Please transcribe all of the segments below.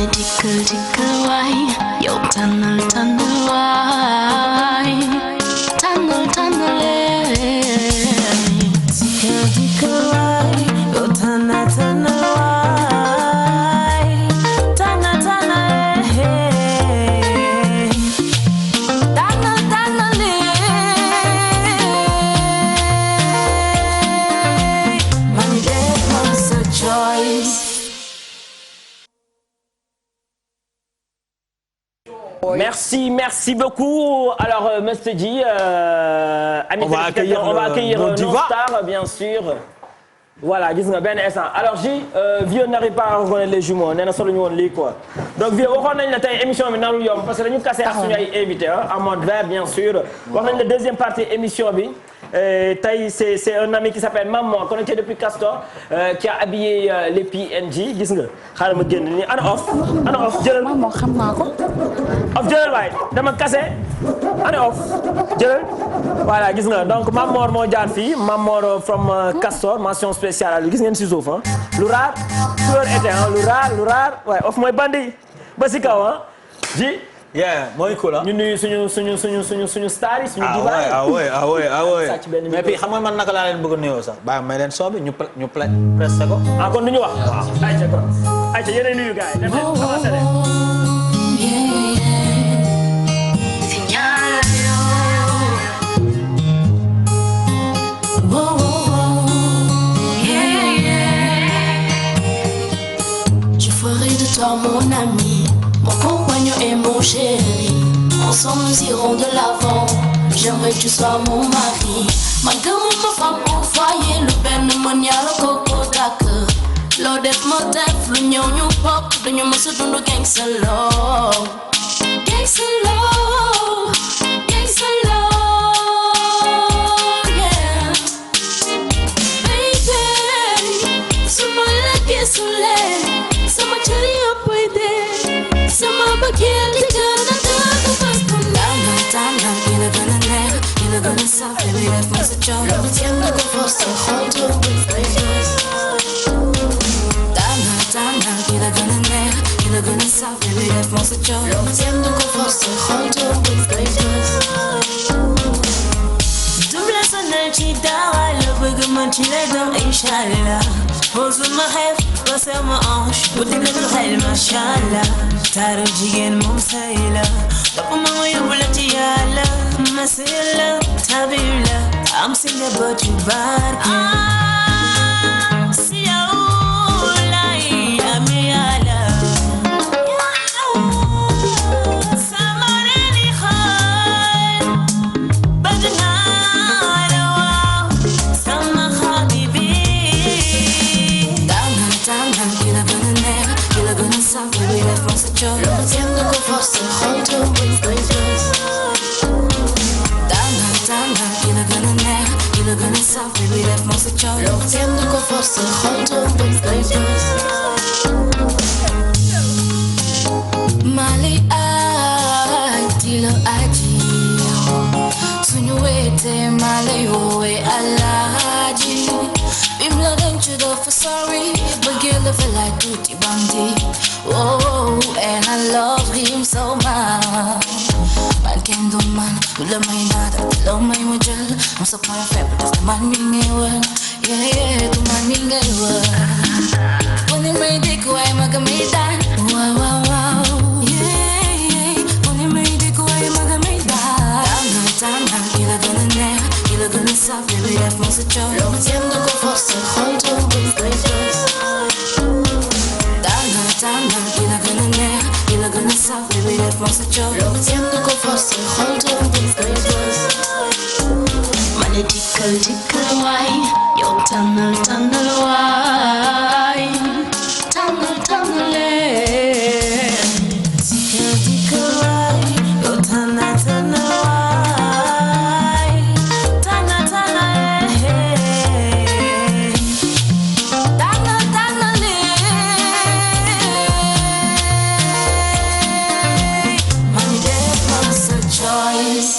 tickle tickle waay yow tànnal tànnal waay tànnal tànnalee tickle tickle waay yow tànnal tànnal waay tànnal tànnalee tànnal tànnalee man def ma sa choice. Merci beaucoup. Alors, Mr. G, on va accueillir nos stars, bien sûr. Voilà, gis nga benn instant. Alors, J, Vieux n'arrive pas à reconnaître les jumeaux. Nee na solo ñu woon lii quoi. Donc, Vieux waxoon nañ la tey émission bi narul yomb parce que dañu casser ak suñu ay invités en mode vert, bien sûr. wax nañ la deuxième partie émission bi. Tey c'est un ami qui s'appelle Maman connecté depuis Castor qui a habillé les PNJ gis nga xaaral ma génn nii ana off jëlal Maman xam naa ko. off jëlal waay dama kase ana off jëlal voilà gis nga donc Mamor moo jaar fii Mamor from Castor mention spéciale gis ngeen si suuf ah lu raar couleur été ah lu raar waaye off mooy bandi ba si kaw ah ji. mooy cool ah. ñu nuyu suñu star yi suñu diva yi. ah ouais. mais puis xam nga man naka laa leen bëgg a nuyoo sax. baax may leen soobi ñu pressé ko. ah kon du ñu wax. waaw ayca kon ayca yéen a nuyu gars yi. def leen commencé leen. Je ferai de toi mon ami. Mon compagnon et mon chéri, ensemble nous irons de l'avant. J'aimerais que tu sois mon mari. Ma gamme, ma femme au foyer, le ben mon yalo coco daka. Lo def ma def, lu ñëw ñu pop, dañu ma sa dundu gangsta love. Gangsta love, gangsta love, yeah. Baby, suma lagi sule, sama cari apa ide. Sama bagian di gana gana pasti Tana, gonna neck, gonna sap, baby, that must have job. Tiendo con forza, hold on with breakers. Tana, gonna neck, gonna sap, baby, that must have job. Tiendo con forza, hold on with breakers. Double energy, dawa, love, good man, chill, inshallah. Pose my head, passe ma hanche, bouti le tourelle, mashallah. Taru jigéen moom say la, topp ma yóbbu la ci Yàlla, ma say la, tabi la, am si nga bët yu barke. Si yow lay amee Yàlla. Sama reeni xol, bëgg naa la waaw, sama habibi. Tàngal ki la gën a neex, ki la gën a saf, baby, def ma sa job. Tiendo con forza, hold on with breakers. Tàngal ki la gën a neex, ki la gën a saf, baby, def ma sa job. Tiendo con forza, hold on with breakers. Mali ay, dilo aji, suñu wete mali wowe alaji. Bim la denchu do for sorry, but girl I feel like tutti bandi. Oh, and I love him so much. Man can't do man, who love my nada, love my mujal. I'm so perfect, but the man me well. Yeah, the man me well. When he made it, why maga me dan? Wow. Yeah, when he made it, why maga me dan? Tana, kila gonna neck, kila gonna saf, baby, def ma sa job. Tiendo con forza, hold on with breakers. Tana, kila gonna neck, kila gonna saf, baby, def ma sa job. Tiendo con forza, hold on with breakers. Mane tickle waay, yow tànnal waay, tànnal lee. Tickle waay, yow tànnal waay, tànnal lee. Tànnal lee. Man def ma sa choice.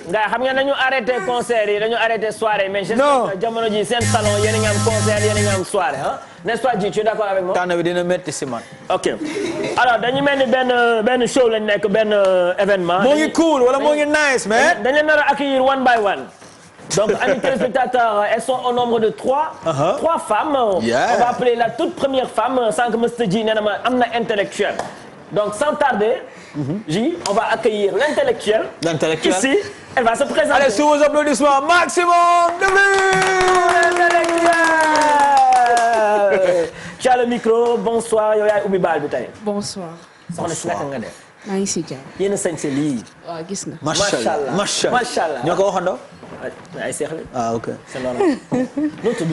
gars xam nga dañu arrêté concert yi dañu arrêté soirée mais j'espère que jamono ji seen salon yéen a ngi am concert yéen a ngi am soirée ah n'est-ce pas Dji tu es d'accord avec moi. tànn bi dina métti si man. ok alors dañu mel ni benn show lañ nekk benn événement. moo ngi cool wala moo ngi nice mais. dañu nar a accueillir one by one. donc amis téléspectateurs elles sont au nombre de 3. Trois femmes. Yeah. On va appeler la toute première femme sans que Mr Dji nee na ma am na intellectuel. donc sans tarder. J, on va accueillir l'intellectuel. L'intellectuel. Ici, elle va se présenter. Allez, sous vos applaudissements, maximum de l'intellectuel. Tu as le micro. Bonsoir yow yaay ubbi baal bi tey. Bonsoir. soxna si naka nga def. maa ngi si jàmm. yéen a sañ se lii. waaw gis nga. macha allah ñoo ko waxandoo. ay seex la. ah ok. c'est normal. noo tudd.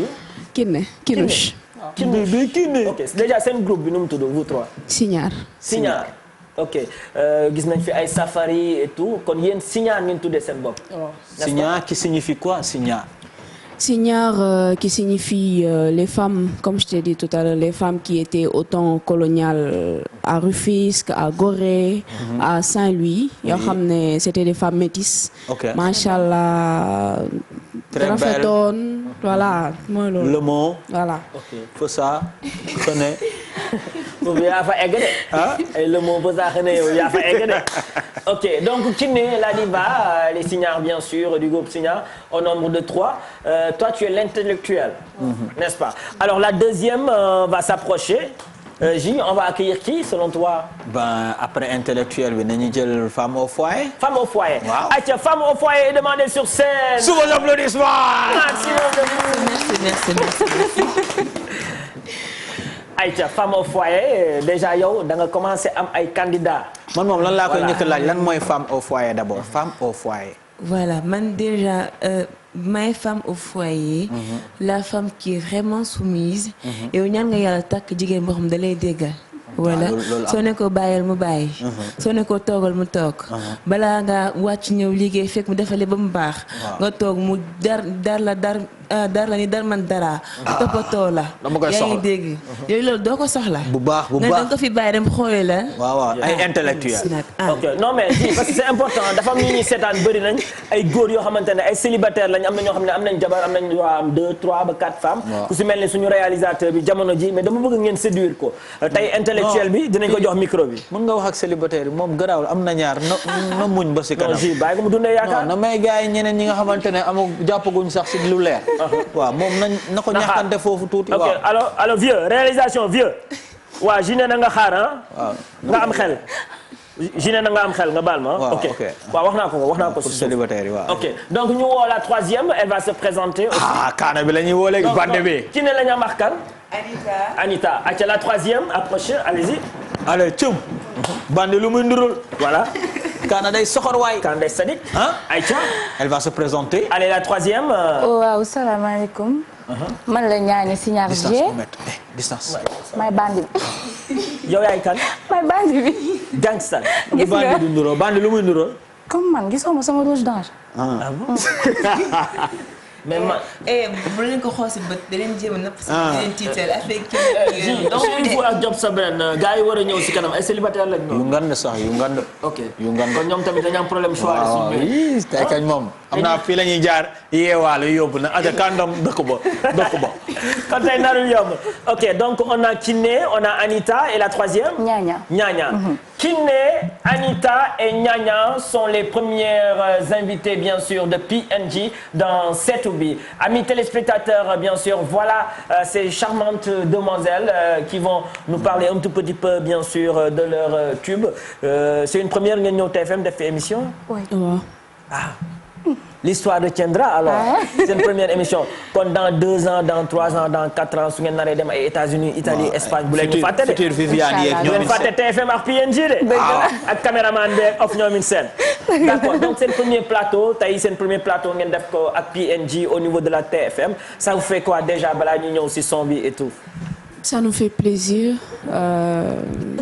Kiné Kinouche. Kiné. ok déjà seen groupe bi nu mu tudd vous trois. Signar. ok gis nañ fi ay safari et tout kon yéen Signar ngeen tuddee seen bopp. Signar qui signifie quoi Signar. Signar qui signifie les femmes, comme je t'ai dit tout à l'heure, les femmes qui étaient au temps colonial à Rufisque, à Gorée, à Saint-Louis. yoo xam ne c'était des femmes métisses. ok macha allah. très belle voilà mooy loolu. le mot. voilà. ok Fossa Xene. boobu yaa fa egg de. ah le mot Fossa Xene yow yaa fa egg de. ok donc Kiné la diva les Signar bien sûr du groupe Signar au nombre de 3. Toi tu es l'intellectuel. N'est-ce pas? Alors la deuxième va s'approcher. J, on va accueillir qui selon toi? Ben après intellectuel bi nañu jël femme au foyer. Femme au foyer. waaw ayca femme au foyer est demandée sur scène. Sous vos applaudissements. merci. ayca femme au foyer déjà yow da nga commencé am ay candidats. man moom lan laa koy njëkk laaj lan mooy femme au foyer d'abord femme au foyer. Voilà, man déjà, ma femme au foyer, la femme qui est vraiment soumise, et on ñaan nga yàlla takk jigéen boo xam da lay déggal. Voilà soo ne ko bàyyil mu bàyyi. soo ne ko toogal mu toog. balaa nga wàcc ñëw liggéey fekk mu defalee ba mu baax. nga toog mu dar la ni dar man dara. toppatoo la. dama koy soxla yaa ngi dégg. yooyu loolu doo ko soxla. bu baax nga da nga ko fi bàyyi dem xooli la. waaw ay intellectuel. ok non mais si parce que c'est important dafa am ñu ñuy seetaan bëri nañ ay góor yoo xamante ne ay célibataire lañ am na ñoo xam ne am nañ jabar am nañ waa am 2 3 ba 4 femmes. ku si mel ni suñu réalisateur bi jamono ji mais dama bëgg ngeen séduire ko tey intellectuel bi dinañ ko jox micro bi. mën nga wax ak célibataire bi moom garaawul am na ñaar na muñ ba si kanam. non ji bàyyi ko mu dundee yaakaar. non mais gars yi ñeneen ñi nga xamante ne amoo jàppaguñ sax si lu leer. waaw moom na ko ñaxante foofu tuuti. waaw ok alors vieux réalisation vieux. waa ji ne na nga xaar nga am xel. ji ne na nga am xel nga baal ma. ok waaw wax naa ko pour célibataire yi waaw. ok donc ñu woo la troisième elle va se présenter. kaana bi la ñuy woo léegi bande bi. ki ne la ñu am ak kan. Anita. Acha la troisième approchez allez-y. allez cum. bande lu muy ndurul. voilà. kaana day soxor waay. kaana day sadik. Aïcha. elle va se présenter. allez la troisième. waaw salaamaaleykum. man la ñaani Signar G. distance. may bandi bi. yow yaay kan. may bandi bi. gangster. gis nga bande du nduroo bande lu muy nduroo. comme man gisoo ma sama rouge d'ange. ah bon. mais man. bu leen ko xool si bët da leen jéem a nëpp si da leen tiital affaire kii. donc il faut ak job sa benn gars yi war a ñëw si kanam ay célibataire lañ yu ngand sax yu ngand. ok yu ngand kon ñoom tamit dañu am problème choix. waaw yii tey kañ moom. am naa fii la ñuy jaar yeewaale yóbbu na aja kàndam dëkk ba. kon tey narul yomb ok donc on a Kiné on a Anita et la troisième. Ñaña. Kiné, Anita et Ñaña sont les premières invitées bien sûr de PNJ dans Setoubi. Amis téléspectateurs bien sûr voilà ces charmantes demoiselles qui vont nous parler un tout petit peu bien sûr de leur tube. C'est une première ngeen ñëw TFM def fi émission. oui. L'histoire retiendra alors. C'est une première émission kon dans 2 ans dans 3 ans dans 4 ans su ngeen naree dem ay États-Unis Italie Espagne bu leen ñu fàtte de. futur Viviane yeeg bu leen fàtte TFM ak PNJ de. ak caméraman beeg of ñoom seen. d'accord donc seen premier plateau tey seen premier plateau ngeen def ko ak PNJ au niveau de la TFM ça vous fait quoi déjà balaa ñu ñëw si son bi et tout. Ça nous fait plaisir.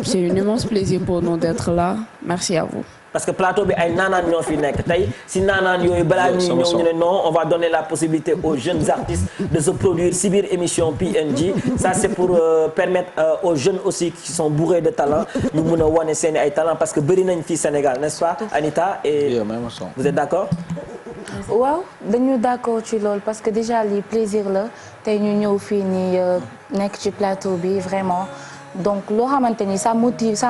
C'est un immense plaisir pour nous d'être là. Merci à vous. parce que plateau bi ay naanaan ñoo fi nekk tey si naanaan yooyu balaa ñuy ñëw ñu ne non on va donner la possibilité aux jeunes artistes de se produire si biir émission PNJ ça c'est pour permettre aux jeunes aussi qui sont bourrés de talent ñu mun a wane seen ay talent parce que bëri nañ fii Sénégal n'est-ce pas Anita et vous êtes d'accord waaw dañu d'accord ci loolu parce que déjà lii plaisir la tey ñu ñëw fii nii nekk ci plateau bi vraiment donc loo xamante ni ça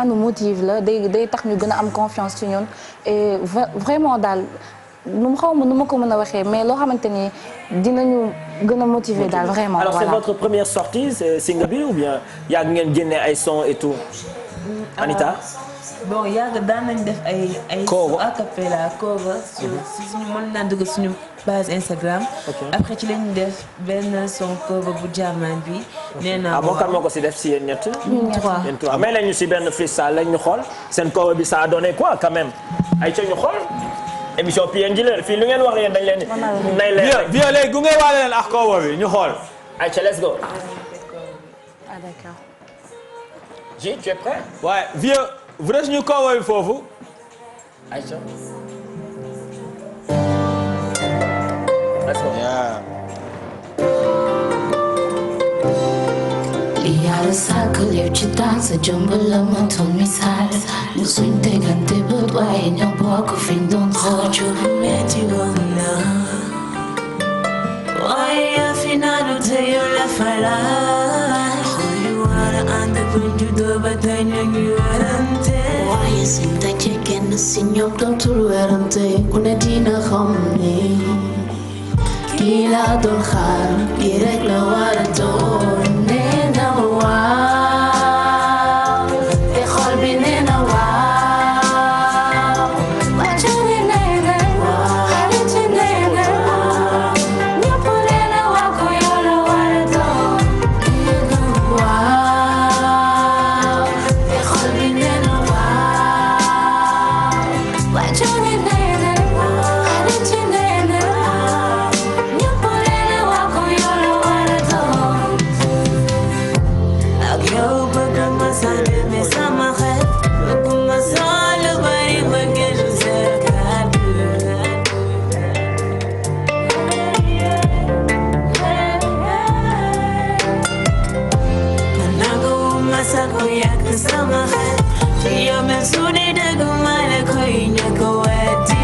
nous motive la day tax ñu gën a am confiance ci ñun et vraiment daal xaw ma nu ma ko mën a waxee mais loo xamante ni dinañu gën a motiver daal vraiment. Alors voilà. c'est votre première sortie single bi ou bien yàgg ngeen génne ay son et tout. Anita. bon yàgg daan nañ def ay a cappella cover si suñu mën naa dugg suñu page Instagram. après ci lañu def benn son cover bu German bi. nee naa moo kan moo ko si def si yéen ñett. ñun trois mais lañu si benn freestyle lañ ñu xool seen cover bi ça a donné quoi quand même ay ca ñu xool. émission PNJ la fii lu ngeen wax leen dañ leen di. nay leen vieux léegi gunge waale leen ak cover bi ñu xool. ayca let's go. ah d'accord. J tu es prêt. waaye vieux vrai ñu cover bi foofu. ayca. let's go. Yàlla sàkk lépp ci temps sa jëmb la ma toon misaal musuñ tegante bët waaye ñoo bokk fi ñu doon xool coono metti woon na waaye yaa fi naanu te yow la falaay xool yu war a ànd buñ juddoo ba tey ñu ngi werante waaye suñ daje kenn si ñoom dootul werante ku ne dina xam ni kii laa doon xaar kii rek la war a doon waaw te xol bi nee na waaw wàccani nee na xarit ci nee na ñëpp nee na waa ko yow la war a doon waaw te xol bi nee na waaw wàccani nee na xarit ci nee na ñëpp nee na waa ko yow la war a doon yow bëgg ma sànni mais sama xel bëgg ma sànni bari bëgg ju seet kàddu man nangu ma sàkku yàgg sama xel ci yow même su dee dëgg ma la koy ñàkk weddi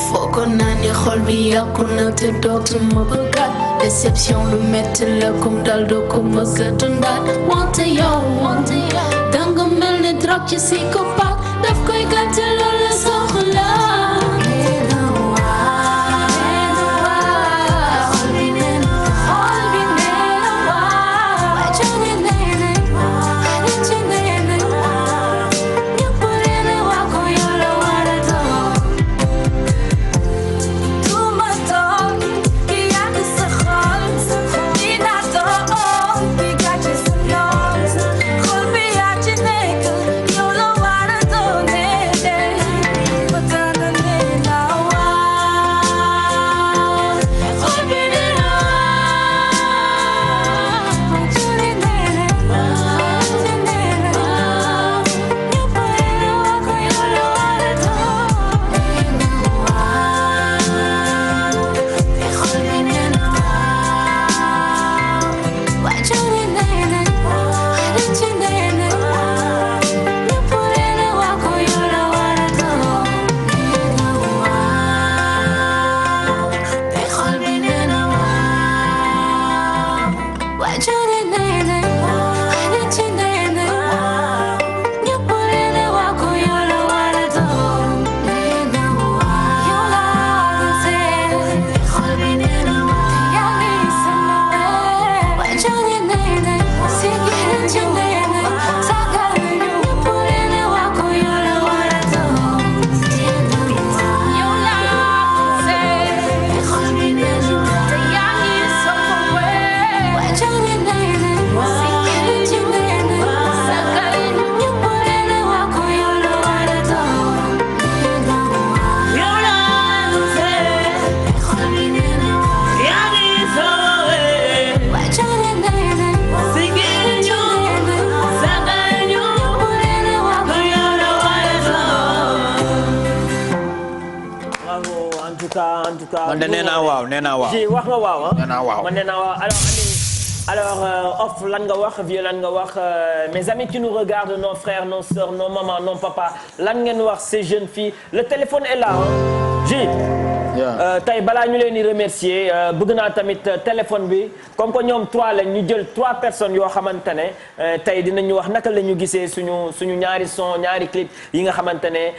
foogoon naa ni xol bi yàqu na te dootuma bëggaat déception lu metti la kum dal doo ko mës a dundaat wante yow danga mel ni drogue ci psychopathe daf koy gàtte loolu soxla man de nee naa waaw nee naa waaw. ji wax nga waaw ah. nee naa waaw man nee naa waaw alors Ami alors off lan nga wax vieux lan nga wax mes amis qui nous regardent nos frères nos sœurs nos mamans nos papas lan ngeen wax ces jeunes filles le téléphone est là hein. tey balaa ñu leen di remercier bëgg naa tamit téléphone bi comme que ñoom 3 lañ ñu jël 3 personnes yoo xamante ne tey dinañu wax naka la ñu gisee suñu ñaari son ñaari clip yi nga xamante ne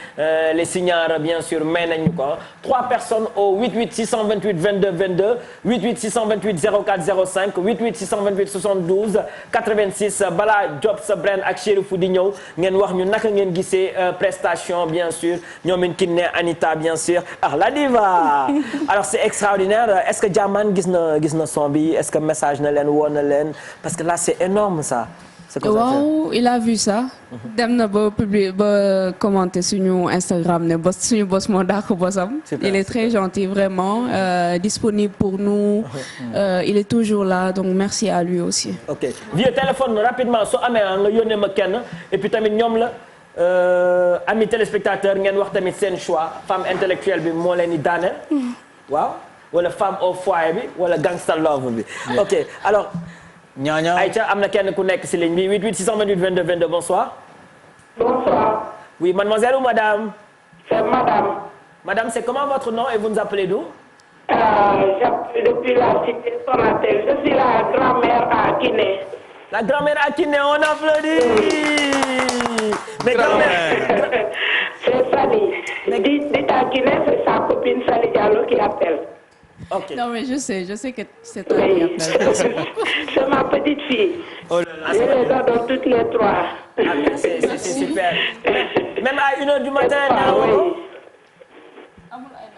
les signars bien sûr may nañu ko 3 personnes au 88 628 22 22 88 628 04 05 88 628 72 86 balaa Job sa brand ak Chérifou di ñëw ngeen wax ñu naka ngeen gisee prestation bien sûr ñoom Kiné Anita bien sûr la diva. Alors c'est extraordinaire est-ce que Diamane gis na son bi est-ce que message na leen woon na leen parce que là c'est énorme ça. waaw il a vu ça. dem na ba publier ba commenter suñu Instagram ne bos suñu bos moo dàq bosam. Il est très gentil vraiment disponible pour nous. Il est toujours là donc merci à lui aussi. ok vieux téléphone rapidement soo amee nga yónnee ma kenn et puis tamit ñoom la. amis téléspectateurs ngeen wax tamit seen choix femme intellectuelle bi moo leen di daaneel. waaw wala femme au foyer bi wala gangster love bi. ok alors. ñaaña Aïcha am na kenn ku nekk ci ligne bi 88 628 22 22 bonsoir. bonsoir. oui mademoiselle ou madame. c'est madame. madame c'est comment votre nom et vous nous appelez d'où. j'appelle depuis la cité Sonatel je suis la grand-mère à Kiné. La grand-mère à Kiné, on applaudit. Mais grand-mère. C'est Sali. Dites à Kiné, c'est sa copine Sali Diallo qui appelle. Ok. Non mais je sais que c'est toi qui appelle. C'est ma petite fille. Oh là là. Je les adore toutes les 3. Ah, c'est super. Même à 1h du matin.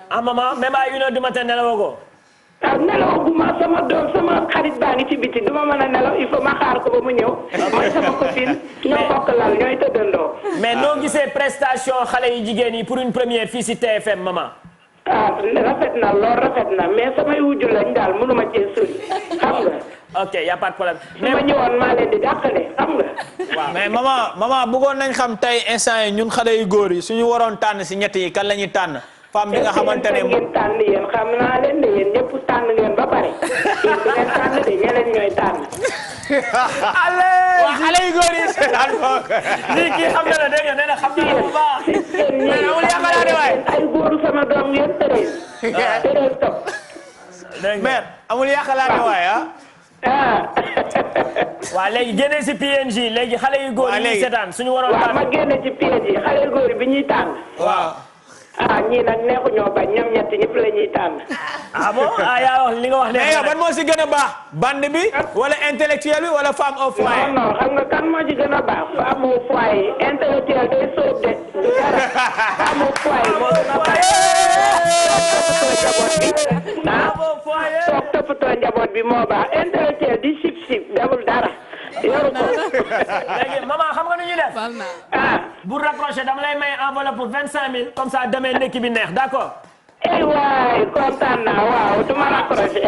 Ah maman, même à 1h du matin nelawoo. nelaw bu ma sama doom sama xarit baa ngi ci biti du ma mën a nelaw il faut ma xaar ko ba mu ñëw. mooy sama copine ñoo bokk lal ñooy tëddandoo. mais noo gisee prestation xale yu jigéen yi pour une première fii ci TFM maman. rafet na lool rafet na mais samay wujju lañ daal mënuma cee sori xam nga. ok y a pas de problème. mais ma ñëwoon maa leen di dàqale xam nga. waaw mais maman bëggoon nañ xam tey instant yi ñun xale yu góor yi suñu waroon tànn ci ñett yi kan la ñuy tànn. femme bi nga xamante ne ngeen tànn yéen xam naa leen de yéen ñëpp tànn ngeen ba pare yéen du ngeen tànn de ñeneen ñooy tànn. allez waa xale yu góor yi seetaan ko. lii kii xam na la dégg nga nee na xam na la bu baax. mais amul yaakaar ne waay. ay góoru sama doom ngeen tëree. tëree topp. mais amul yaakaar ne waay ah. waaw léegi génne ci PNJ léegi xale yu góor yi ñuy seetaan suñu waroon tànn. waaw ma génne ci PNJ xale yu góor yi bi ñuy tànn. waaw. ñii nag neexu ñoo bañ ñoom ñett ñëpp la ñuy tànn. ah bon yaa wax li nga wax ne. mais yow ban moo ci gën a baax bande bi wala intellectuel bi wala femme au foyer. non xam nga kan moo ci gën a baax femme au foyer intellectuel day sóob de du dara femme au foyer moo gën a baax. toog toppatoo njaboot bi moo baax intellectuel di sip deful dara. yoru ko. léegi maman xam nga nu ñuy def. bu rapproché dama lay may enveloppe pour 25000 comme ça demee nekk bi neex d'accord. waay kontaan naa waaw du ma rapproché.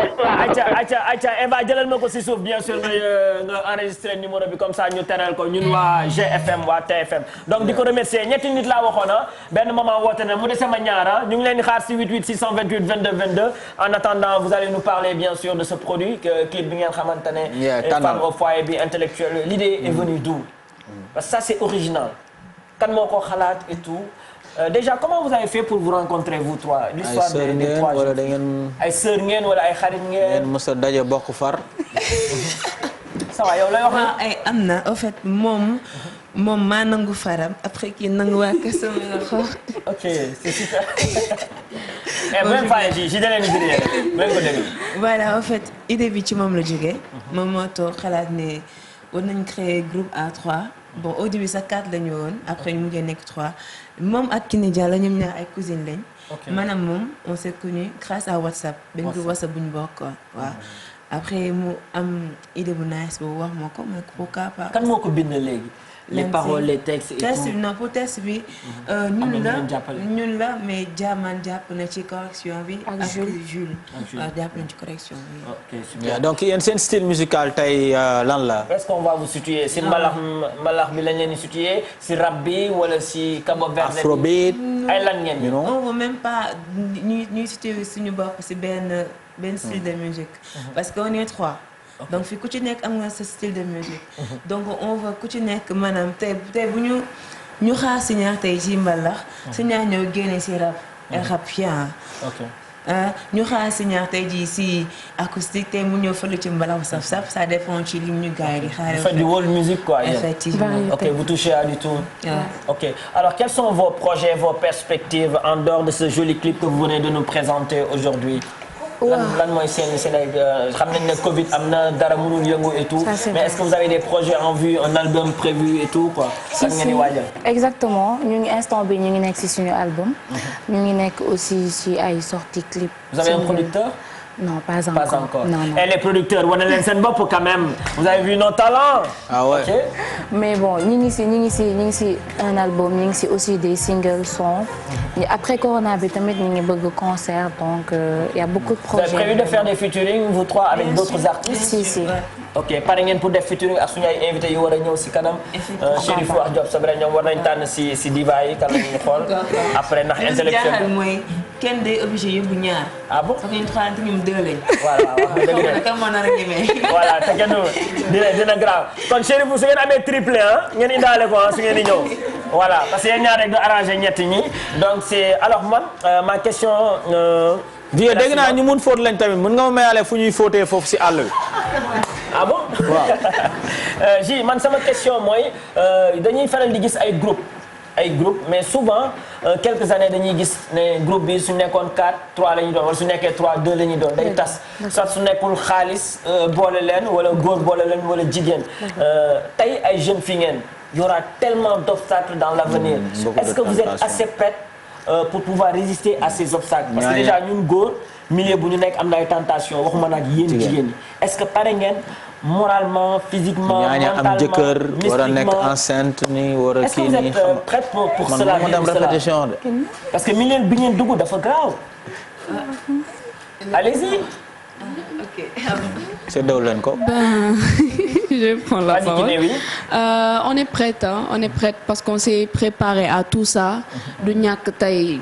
Aïcha Eva jëlal ma ko si suuf bien sûr nga enregistré numéro bi comme ça ñu teral ko ñun waa GFM waa TFM donc di ko remercier ñetti nit laa waxoon benn moment woote na mu dese ma ñaara ñu ngi leen di xaar si 88 628 22 22 en attendant vous allez nous parler bien sûr de ce produit clip bi ngeen xamante ne. femme au foyer bi intellectuel l'idée est venue d'où parce que ça c'est original kan moo ko xalaat et tout. Déjà comment vous avez fait pour vous rencontrer vous trois. l'histoire des trois wala da ngeen. ay sœur ngeen wala ay xarit ngeen. ngeen mës a daje bokk far. ça va yow lay wax. waaw ay am na en fait moom maa nangu faram après kii nangu waa kër sama loxo. ok c'est super. même Faye ji da leen di diree même ko déglu. voilà en fait idée bi ci moom la jógee. moom moo toog xalaat ne war nañ créer groupe A3. bon au début sax 4 la ñu woon après ñu mujjee nekk 3 moom ak Kiné Diallo ñoom ñaar ay cousines lañ. maanaam moom on s'est connus grâce à WhatsApp. benn groupe WhatsApp bu ñu bokk waaw. après mu am idée bu nice boobu wax moo ko mais pourquoi pas. kan moo ko bind léegi. les paroles les textes et tout. texte bi non pour texte bi. ñun la mais Diamane jàpp na ci correction bi. ak Jules waaw jàpp na ci correction bi. ok super donc yéen seen style musical tey lan la. est-ce qu'on va vous situer si mbalax bi lañ leen di situer si rap bi wala si Cabo Verde. afrobeat. ay lan ngeen ñu. on veut même pas ñuy situer suñu bopp si benn style de musique. parce que on est 3. donc fi ku ci nekk am nga sa style de musique donc on va ku ci nekk maanaam tey bu ñu xaar Signar tey ci mbalax Signar ñëw génne si rap bien ñu xaar Signar tey jii si acoustique tey mu ñëw fële ci mbalax saf ça dépend ci lim ñu gars yi di xaar. Vous faites du world music quoi. Effectivement. Ok, vous touchez à du tout. Ok. Alors quels sont vos projets, vos perspectives en dehors de ce joli clip que vous venez de nous présenter aujourd'hui? lan mooy seen ay xam nañ ne Covid am na dara mënul yëngu et tout mais est-ce que vous avez des projets en vue, un album prévu et tout quoi. si exactement ñu ngi instant bi ñu ngi nekk ci suñu album. ñu ngi nekk aussi ci ay sorties clip. Vous avez un producteur? Non, pas encore. Non. Et les producteurs, wane leen seen bopp quand même. Vous avez vu nos talents? Ah ouais. Okay. Mais bon, ñu ngi ci un album, ñu ngi ci aussi des singles sons. Après Corona bi tamit ñu ngi bëgg concert donc y a beaucoup de projets. Vous avez prévu de faire des featuring vous trois avec d'autres artistes? Si. Ok, pare ngeen pour def featuring ak suñu ay invités yu war a ñëw ci kanam. Chérif wax Diop Sabra ñoom war nañ tànn ci diva yi kan la ñuy xool. Après ndax intellectuel mooy kenn day obligé yóbbu ñaar. Ah bon? Parce que ñun xaarante ñoom deux lañ. Voilà te kenn dina grave kon Chérif su ngeen amee triplé ngeen indaale ko su ngeen di ñëw. Voilà parce que yéen ñaar rek du arrangé ñett ñi donc c'est alors man ma question. Vieux dégg naa ñu mun fóot lañ tamit mën nga ma mayaale fu ñuy fóotee foofu ci àll bi. Ah bon? Waaw. Ji man sama question mooy dañuy faral di gis ay groupe mais souvent quelques années dañuy gis ne groupe bi su nekkoon 4-3 la ñuy doon wala su nekkee 3-2 la ñuy doon day tas soit su nekkul xaalis boole leen wala góor boole leen wala jigéen tey ay jeunes fi ngeen y aura tellement d'obstacles dans l'avenir. Est-ce que vous êtes assez prêts pour pouvoir résister à ces obstacles? Parce que déjà ñun góor milieu bu ñu nekk am na ay tentations waxuma nag yéen jigéen ñi est-ce que pare ngeen moralement physiquement mentalement am jëkkër war a nekk enceinte ni war a kii nii est-ce que vous êtes prêts pour cela parce que milieu bi ngeen dugg dafa grave. Allez-y. Ok. Séddoo leen ko. Je prends la parole. On est prête parce qu'on s'est préparé à tout ça. Du ñàkk tey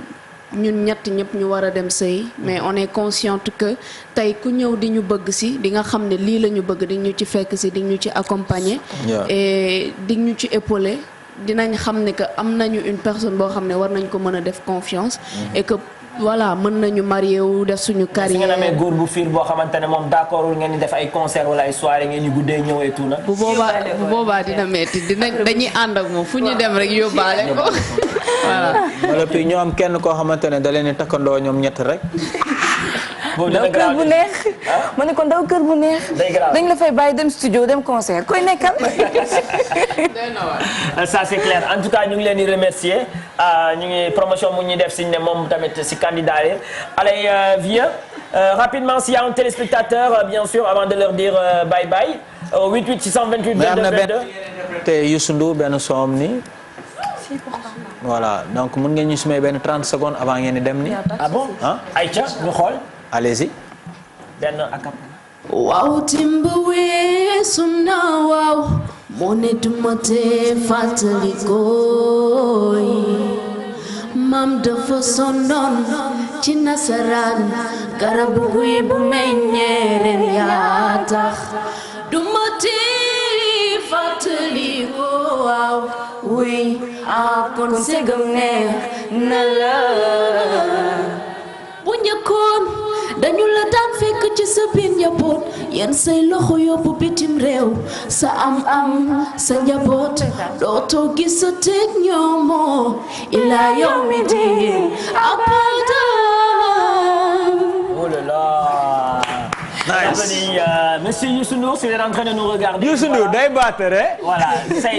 ñun ñett ñëpp ñu war a dem sëy mais on est consciente que tey ku ñëw di ñu bëgg ci di nga xam ne lii la ñu bëgg di ñu ci fekk ci di ñu ci accompagner. Et di ñu ci épauler dinañ xam ne que am nañu une personne boo xam ne war nañ ko mën a def confiance. Et que voilà mën nañu marié wu def suñu carrière. si ngeen amee góor bu fiir boo xamante ne moom d'accordul ngeen di def ay concert wala ay soirée ngeen ñu guddee ñëw et tout nag. bu boobaa dina metti dañuy ànd ak moom fu ñu dem rek yóbbaale ko. voilà. wala puis ñoo am kenn koo xamante ne da leen di takkandoo ñoom ñett rek. daw kër bu neex ma ne ko daw kër bu neex. dañ la fay bàyyi dem studio dem concert koy nekkal. Ça c'est clair en tout cas ñu ngi leen di remercier ñu ngi promotion mu ñuy def si ne moom tamit si candidat yi allez viens rapidement s'il y a un téléspectateur bien sûr avant de leur dire bye bye 88 628 22 22. mais am na benn te Youssou Ndour benn soom ni voilà donc mun ngeen ñu sumee benn 30 secondes avant ngeen di dem ni ah bon Aïcha ñu xool. allez-y. benn akap. waaw timba weesum na waaw moo ne duma te fàttali koy maam dafa sonnoon ci nasaraan garabu guy bu meññee ren yaa tax duma te fàttali ko waaw wuy kon segam ne na la bu njëkkoon dañu la daan fekk ci sa biir njaboot yenn say loxo yóbbu bitim réew sa am sa njaboot dootoo gis sa teg ñoomoo ilaa yawmi diin abada. Oh là là. Nice. Monsieur Youssou Ndour, si vous êtes en train de nous regarder. Youssou Ndour day battre. Voilà,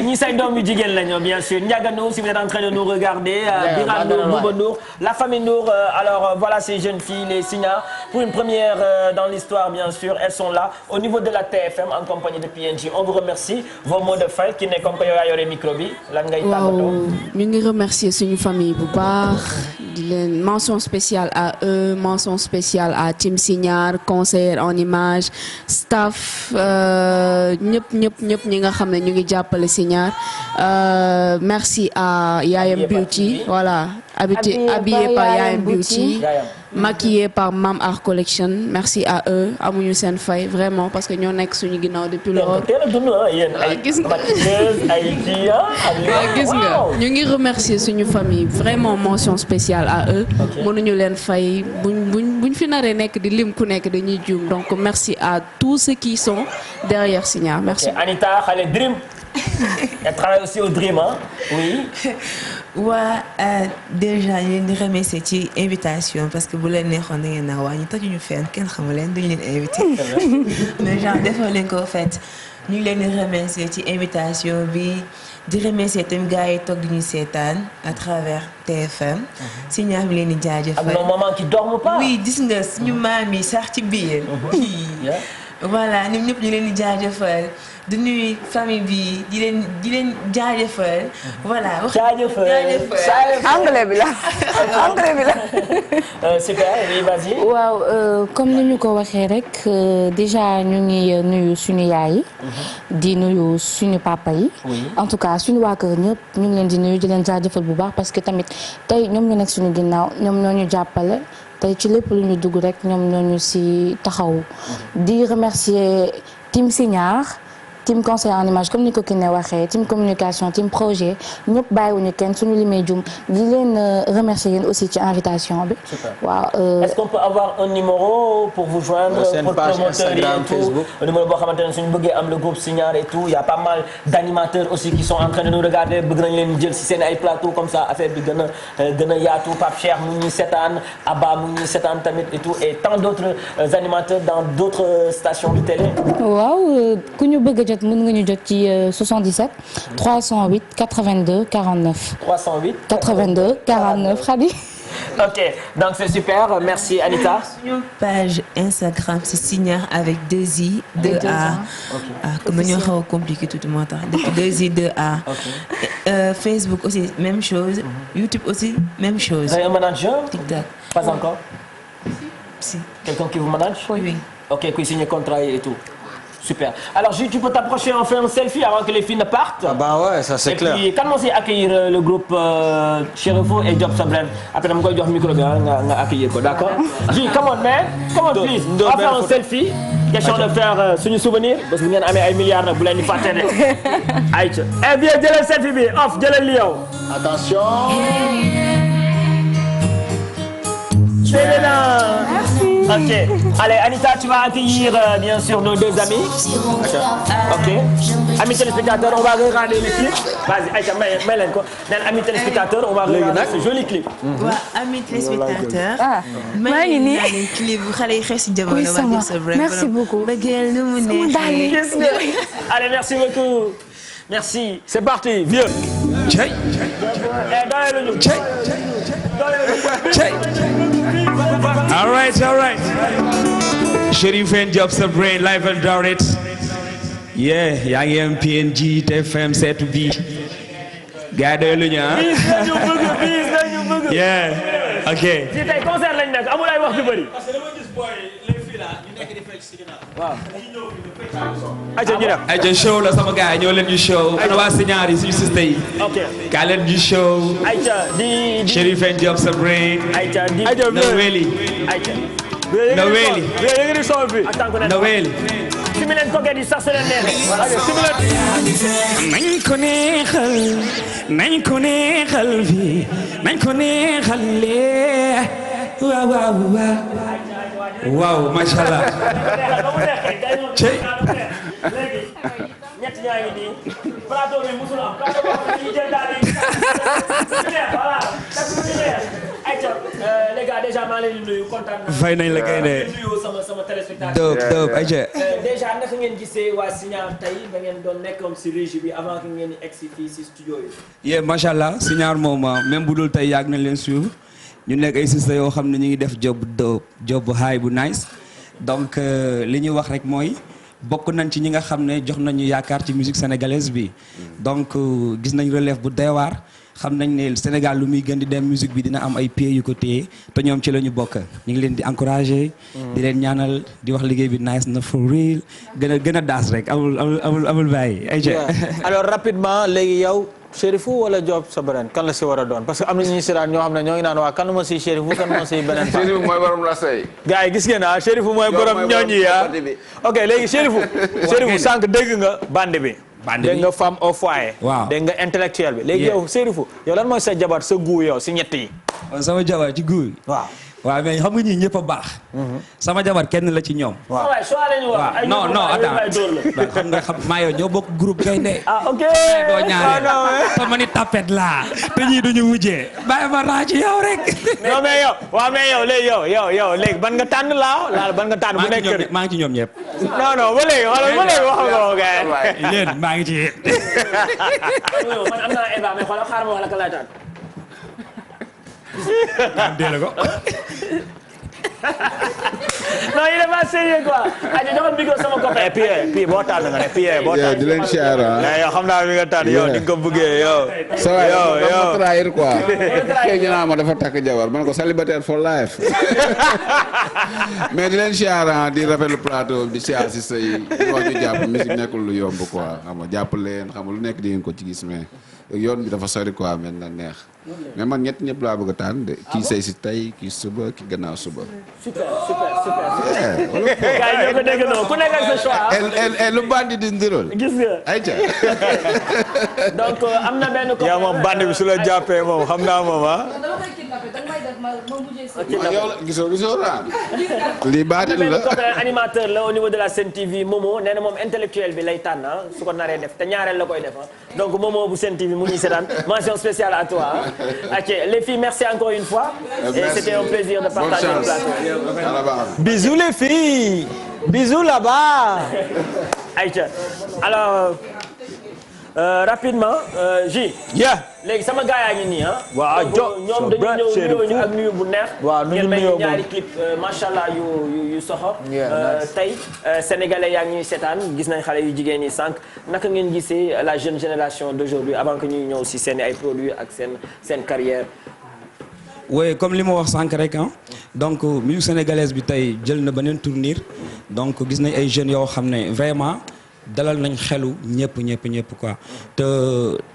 ñi say doom yu jigéen lañu bien sûr. Ndiaga Ndour, si vous êtes en train de nous regarder. Biram Ndour, Bouba Ndour, la famille Ndour. Alors voilà ces jeunes filles, les Signar, pour une première dans l'histoire bien sûr, elles sont là au niveau de la TFM en compagnie de PNJ. On vous remercie. Vos mots de fin qui ne comme que yow yaa yore micro bi lan ngay tàggatoo. ñu ngi remercier suñu famille bu baax. di leen mention spéciale à eux, mention spéciale à Team Signar, conseiller en image, staff ñëpp ñi nga xam ne ñu ngi jàppale Signar. Merci à Yayam Beauty, voilà, habillé par Yayam Beauty, maquillé par Mam Art Collection. Merci à eux amuñu seen fay vraiment parce que ñoo nekk suñu ginnaaw depuis lors. Gis nga ñu ngi remercier suñu famille vraiment mention spéciale à eux. mënuñu leen fay buñ fi naree nekk di lim ku nekk dañuy juum donc merci à tous ceux qui sont derrière Signar merci. Anita xale Dream. Elle travaille aussi au Dream hein? Oui. Déjà ñu leen di remercier ci invitation parce que bu leen neexoon da ngeen naa waa ñu tajuñu fenn kenn xamu leen duñu leen invité mais genre defal leen ko fait ñu ngi leen di remercier ci invitation bi di remercier tamit gars yi toog di ñu seetaan à travers TFM. Signar bi leen di jaajëfal. Ak nos mamans qui dorment pas. Oui gis nga suñu maam yi sax ci biir. Voilà ñun ñëpp ñu leen di jaajëfal. di nuyu famille bi di leen jaajëfal. voilà jaajëfal anglais bi la. super oui vas-y. waaw comme ni ñu ko waxee rek déjà ñu ngi nuyu suñu yaay yi. di nuyu suñu papa yi. en tout cas suñu waa kër ñëpp ñu ngi leen di nuyu di leen jaajëfal bu baax parce que tamit tey ñoom ñu nekk suñu ginnaaw ñoom ñoo ñu jàppale tey ci lépp lu ñu dugg rek ñoom ñoo ñu si taxaw. di remercier team Signar. team conseil en image comme ni ko Kiné waxee team communication team projet ñëpp bàyyiwuñu kenn suñu limee jum di leen remercier yéen aussi ci invitation bi. waaw. Est-ce qu'on peut avoir un numéro pour vous joindre pour promoteur yi et tout numéro boo xamante ne suñu bëggee am le groupe Signar et tout il y a pas mal d'animateurs aussi qui sont en train de nous regarder bëgg nañ leen jël ci seen ay plateau comme ça affaire bi gën a yaatu Pape Cheikh mu ngi seetaan Abba mu ngi seetaan tamit et tout et tant d'autres animateurs dans d'autres stations de télé. waaw ku ñu bëgg mën nga ñu jot ci 77 308 82 49. 308 82 49 Khady. Ok donc c'est super merci Anita. suñu page Instagram c'est Signar avec 2 I 2 A. comme ñoo xaw a compliqué tout moo tax def 2 I 2 A. Facebook aussi même chose. YouTube aussi même chose. Vous avez un manager? TikTok. Pas encore. Si. Quelqu'un qui vous manage? Oui. Ok qui signe contrat et tout. Super. Alors Gilles, tu peux t'approcher, on fait un selfie avant que les filles ne partent. Ah bah ouais, ça c'est clair. Et puis, quand on s'est accueillir le groupe Cherefo et Job Sabren, après on va dire micro nga accueillir quoi, d'accord? Gilles, come on man, come on please. On va faire un selfie. Question de faire suñu souvenir parce que ngeen amee ay milliards nag bu leen di fàtte de. Aïcha. Eh bien, jëlal selfie bi, off, jëlal li yow. Attention. C'est là. Merci. Ok. Allez, Anita, tu vas accueillir bien sûr nos deux amis. Ok. Amis téléspectateurs, on va regarder le clip. Vas-y, Aïcha, may leen ko. Neen amis téléspectateurs, on va regarder ce joli clip. Waaw, amis téléspectateurs. maa ngi nii. clip bu xale yi xees ci jamono waa Job Sabren. Merci beaucoup. Bëggeel nu mu neexee. Allez, merci beaucoup. Merci. C'est parti, vieux. Tchèy. Tchèy. Tchèy. All right. Chérif and Job Sabren live and direct. Yeah, yaa ngi am PNG TFM 7B. Gars yi lu ñu ah. Yeah. Ok. Si tey concert lañ nekk amul ay wax ju bëri. Waaw. Aja show la sama gars yi ñoo leen ñu show. Ana waa Signar yi suñu sister yi. Ok. Kaa leen ñu show. Aïcha di Chérif and Job Sabren. Aïcha di Naweli. Aïcha. Naweli. Naweli. Si mi leen toggee di sax su leen neexee. nañ ko neexal fi nañ ko neexal lee waaw macha allah. Léegi ñett ñaa ngi nii plateau bi musul am plateau boo xam ne dañuy jël daal di voilà ayca les gars déjà maa ngi leen di nuyu kontaan naa. fay nañ la kay de. nuyu sama téléspectateur. Dope ayca. déjà naka ngeen gisee waa Signar tey da ngeen doon nekkoon si régie bi avant que ngeen di egg si fii si studio yi. yee macha allah Signar moom même bu dul tey yàgg nañ leen suivre ñu nekk ay sisters yoo xam ne ñu ngi def job bu high bu nice donc li ñuy wax rek mooy. bokk nañ ci ñi nga xam ne jox nañu yaakaar ci musique sénégalaise bi donc gis nañ relève bu doy waar xam nañ ne Sénégal lu muy gën di dem musique bi dina am ay pieds yu ko téye te ñoom ci la ñu bokk ñu ngi leen di encourager. di leen ñaanal di wax liggéey bi nice na for real gën a daas rek amul bàyyi ay alors rapidement léegi yow Cherifou wala Job sa beneen kan la si war a doon parce que am na ñuy siraan ñoo xam ne ñoo ngi naan waa kan moo si Cherifou kan moo si beneen Cherifou mooy borom la say gars yi gis ngeen Cherifou mooy borom ñooñi ok léegi Cherifou sànq dégg nga bande bi dégg nga femme au foyer waaw dégg nga intellectuel bi léegi yow Cherifou yow lan mooy sa jabar sa guu yow si ñett yi sama jabar ci guu waaw mais xam nga ñii ñëpp a baax. sama jabar kenn la ci ñoom. waaw non attends xam maa yow ñoo bokk groupe gaynde. ok doo ñaareel te ma ni tapet laa te ñii duñu wujjee. bàyyi ma raa ci yow rek. non mais yow léegi yow léegi ban nga tànn laa ban nga tànn bu nekk kër maa ngi ci ñoom ñëpp. non ba léegi wax nga ko gars yéen maa ngi ci yéen. man am naa Eva mais xoolal xaaral ma wax la ka lay tànn. non il est pas sérieux quoi. aja joxal micro sama copain. puis boo tànn nga ne puis boo tànn. di leen siyaar yow xam naa mi nga tànn yow di nga ko bëggee yow. yow trahir quoi. kay ñu naan ma dafa takk jabar man ko célibataire for life. mais di leen siyaar di rafetlu plateau di siyaar si say wax ñu jàpp musique nekkul lu yomb quoi xam nga jàpp leen xam nga lu nekk di ngeen ko ci gis mais yoon bi dafa sori quoi mais na neex. mais man ñëpp laa bëgg a tànn de kii sëy si tey kii suba kii gannaaw suba. super. gars yi ñoo ko dégg noonu ku nekk ak sa choix. lu bandi di ndirool. gis nga. ayca. donc am na benn. yaa moom bandi bi su la jàppee moom xam naa moom gisoo naa. lii baatin la. benn copain animateur la au niveau de la Sen TV Momo nee na moom intellectuel bi lay tànn su ko naree def te ñaareel la koy def donc Momo bu Sen TV mu ngi seetaan mention spéciale à toi. Ok, les filles, merci encore une fois. Et c'était un plaisir de partager le plateau. Bisous les filles. Bisous là-bas. Aïcha. Alors, rapidement, J. léegi sama gars yaa ngi nii waaw ñoom dañu ñëw ak nuyu bu neex. waaw nu ñu nuyoo ñaari clip macha allah yu soxor. tey sénégalais yaa ngi ñuy seetaan gis nañ xale yu jigéen ñi sànq naka ngeen gisee la jeune génération d'aujourd'hui avant que ñuy ñëw si seen ay produits ak seen carrière. oui comme li ma wax sànq rek donc musique sénégalaise bi tey jël na beneen tournure donc gis nañ ay jeunes yoo xam ne vraiment. dalal nañ xelu ñëpp quoi te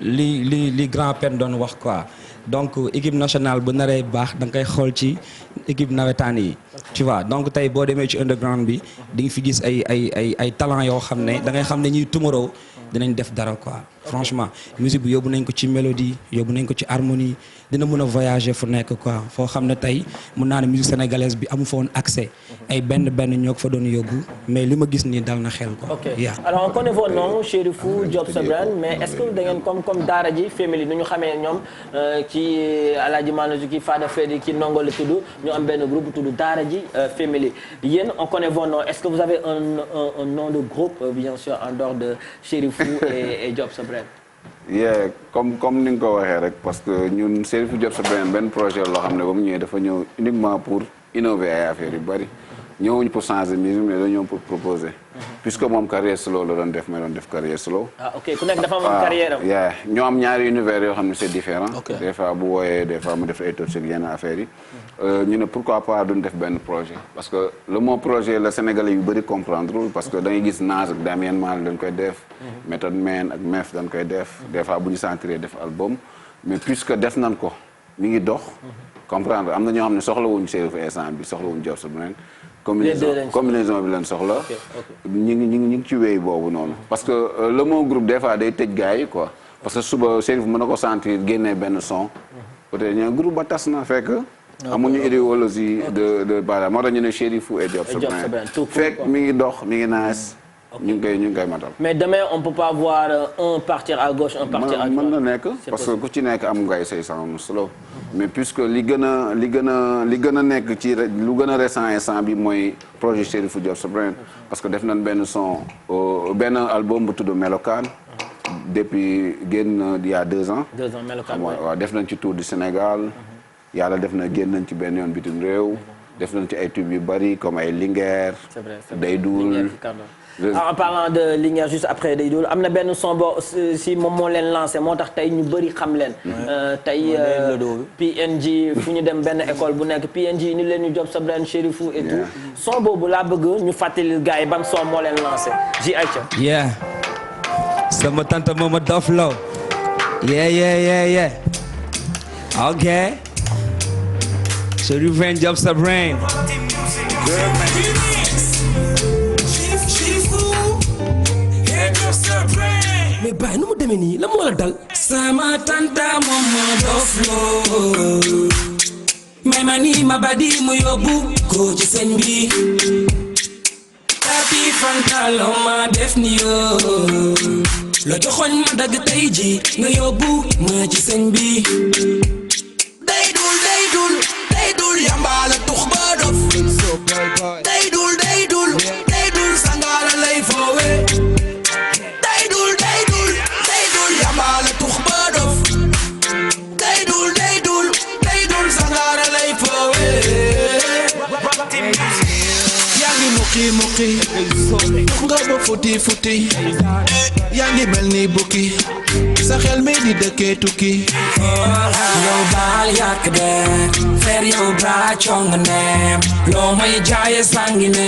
li grand père doon wax quoi donc équipe nationale bu naree baax da nga koy xool ci équipe nawetaan yi tu vois donc tey boo demee ci underground bi di nga fi gis ay talent yoo xam ne da ngay xam ne ñuy tomorrow dinañ def dara quoi franchement musique bi yóbbu nañ ko ci mélodie yóbbu nañ ko ci harmonie dina mën a voyager fu nekk quoi foo xam ne tey mun naa ne musique sénégalaise bi amu fa woon accès ay benn ñoo ko fa doon yóbbu mais li ma gis nii dal na xel quoi. ok alors on connaît vos noms Cherifou Job sa brand mais est-ce que da ngeen comme Daara J family nu ñu xamee ñoom ci Alaaji Manou ki Fada Freddy ki Ndongo la tudd ñu am benn groupe tudd Daara J family yéen on connaît vos noms est-ce que vous avez un nom de groupe bien sûr en dehors de Cherifou et Job sa brand. comme ni nga ko waxee rek parce que ñun Cherifou Job sa brand benn projet loo xam ne ba mu ñëwee dafa ñëw uniquement pour innover ay affaires yu bari ñëwuñ pour changer musique mais dañoo ñëw pour proposer. puisque moom carrière solo la doon def may doon def carrière solo. ok ku nekk dafa am carrière am. ñoo am ñaari univers yoo xam ne c'est différent. des fois bu wooyee des fois mu def ay touches yenn affaires yi. ñu ne pourquoi pas duñ def benn projet parce que le mot projet la Sénégalais yu bëri comprendre parce que da ngay gis Nas ak Damien Mal dañ koy def. Method Man ak Mef dañ koy def. des fois bu ñu sentir def album mais puisque def nañ ko mi ngi dox. comprendre am na ñoo xam ne soxlawuñ Cherifou instant bi soxlawuñ Job sa brand combinaison bi leen soxla. ñu ngi ci wéy boobu noonu. parce que le mot groupe des fois day tëj gars yi quoi parce que suba Cherifou mën na ko sentir génnee benn son. peut-être ñu groupe ba tas na fekk. amuñu idéologie de bala moo tax ñu ne Cherifou et Job sa brand fekk mi ngi dox mi ngi naas. ñu ngi koy matal. mais demain on peut pas voir un partir à gauche un partir à droite. mën na nekk parce que ku ci nekk am ngay say sound solo. mais puisque li gën a nekk ci lu gën a récent instant bi mooy projet Cherifou Job sa brand parce que def nañ benn son benn album bu tudd Melokaan. depuis génn il y a 2 ans. 2 ans Melokaan waaw def nañ ci tour du Sénégal. yàlla def na génn nañ ci benn yoon bitim réew. def nañ ci ay tubes yu bari comme ay Linguère. c'est vrai Day Doul. en parlant de Linguère juste après Day Doul am na benn son boo si moom moo leen lancé moo tax tey ñu bëri xam leen. tey PNG fu ñu dem benn école bu nekk PNG ni leen ñu job sa brand Chérifou et tout. son boobu laa bëgg ñu fàttali gars yi ban son moo leen lancé ji ayca. yeah sama tante mooma dof lo yeah ok Chérifou and job sa brain. mais bàyyi nu mu demee nii la moo la dal. sama tanta moom moo dof loo may ma nii ma badi mu yóbbu ko ci sëñ bi tapi fantalo ma def ni yoo la joxoñ ma dagg tey ji nga yóbbu ma ci sëñ bi day dul yambaala tux ba dof day dul sangara lay foowe yambaala tux ba dof day dul sangara lay foowe yaa ngi muqi tux nga ba futi yaa ngi mel ni bukki sa xel mi di dëkkee tukki yow baal yàq de fer yow baa cong ne loo may jaaye sangi ne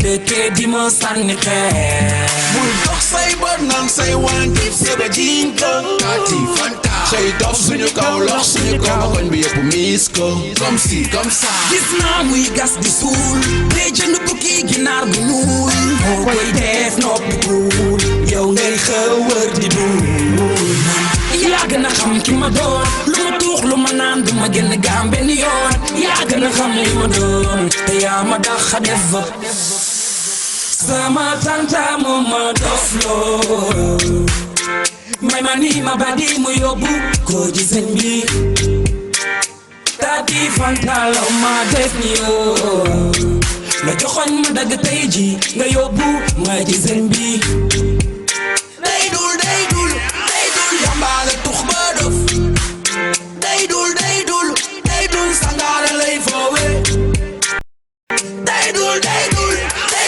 dëkkee di ma sànni xeer bul dox say bët nang say wanti sebe jiñ ko kati fanta say dof suñu kaw lox suñu kaw ma koñ bi yëpp miis ko comme si comme ça gis naa muy gas di suul day jënd bukki ginaar bu ñuul moo koy def noppi kuul yow ngay xëwër di duul yaa gën a xam ki ma doon lu ma tuux lu ma naan du ma génn gaam benn yoon yaa gën a xam li ma doon te yaa ma dax a def sama tanta moom ma dof loo may ma nii ma badi mu yóbbu ko ci sëñ bi tati fantalo ma def ni yoo la joxoñ ma dagg tey ji nga yóbbu ma ci sëñ bi day dul yambaale tux ba dof day dul sangara lay foowe day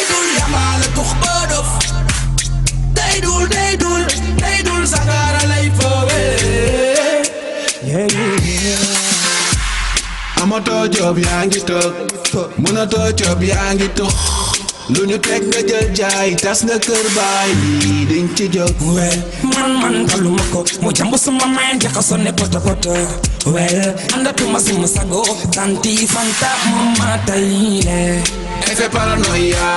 dul yambaale tux ba dof day dul sangara lay foowe amatoo job yaa ngi toog mënatoo job yaa ngi tux lu ñu teg nga jël jaay tas nga kër baay bi diñ ci jóg man taluma ko mu jambu suma main jaxasoo ne poto andatuma suma sago tanti fanta mama tayle effet paranoïa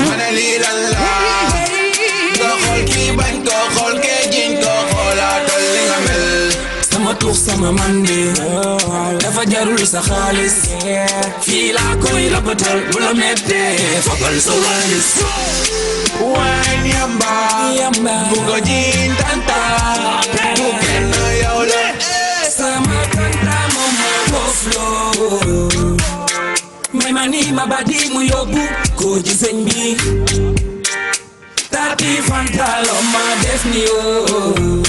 ma ne lii lan la nga xool kii bañ ko xool kee jiñ ko xoolaatal li nga mel sama tuux sama mandi dafa jarul sa xaalis fii laa koy labatal bu la mettee fogal sa walis wine yamba bu ko jiin tanta bu kenn yow la sama tanta moom ma dof loo may ma nii ma badi mu yóbbu ko ci sëñ bi tati fantalo ma def ni yoo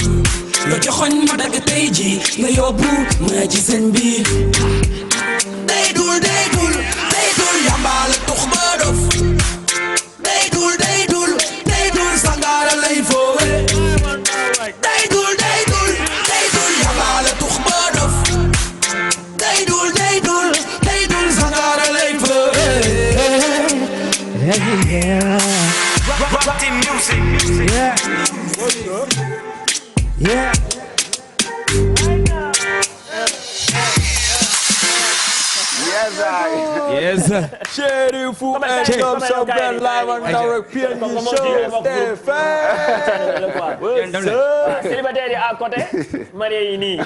la joxoñ ma dagg tey ji nga yóbbu ma ci sëñ bi day dul yambaale tux ba dof day dul sangara lay foowe day dul yambaale tux ba dof day dul sangara lay foowe Rock the music. Yeah. Yes, sir. Chérifou and Job sa brand live and direct PNG show. Célibataire yi à côté, marié yi nii.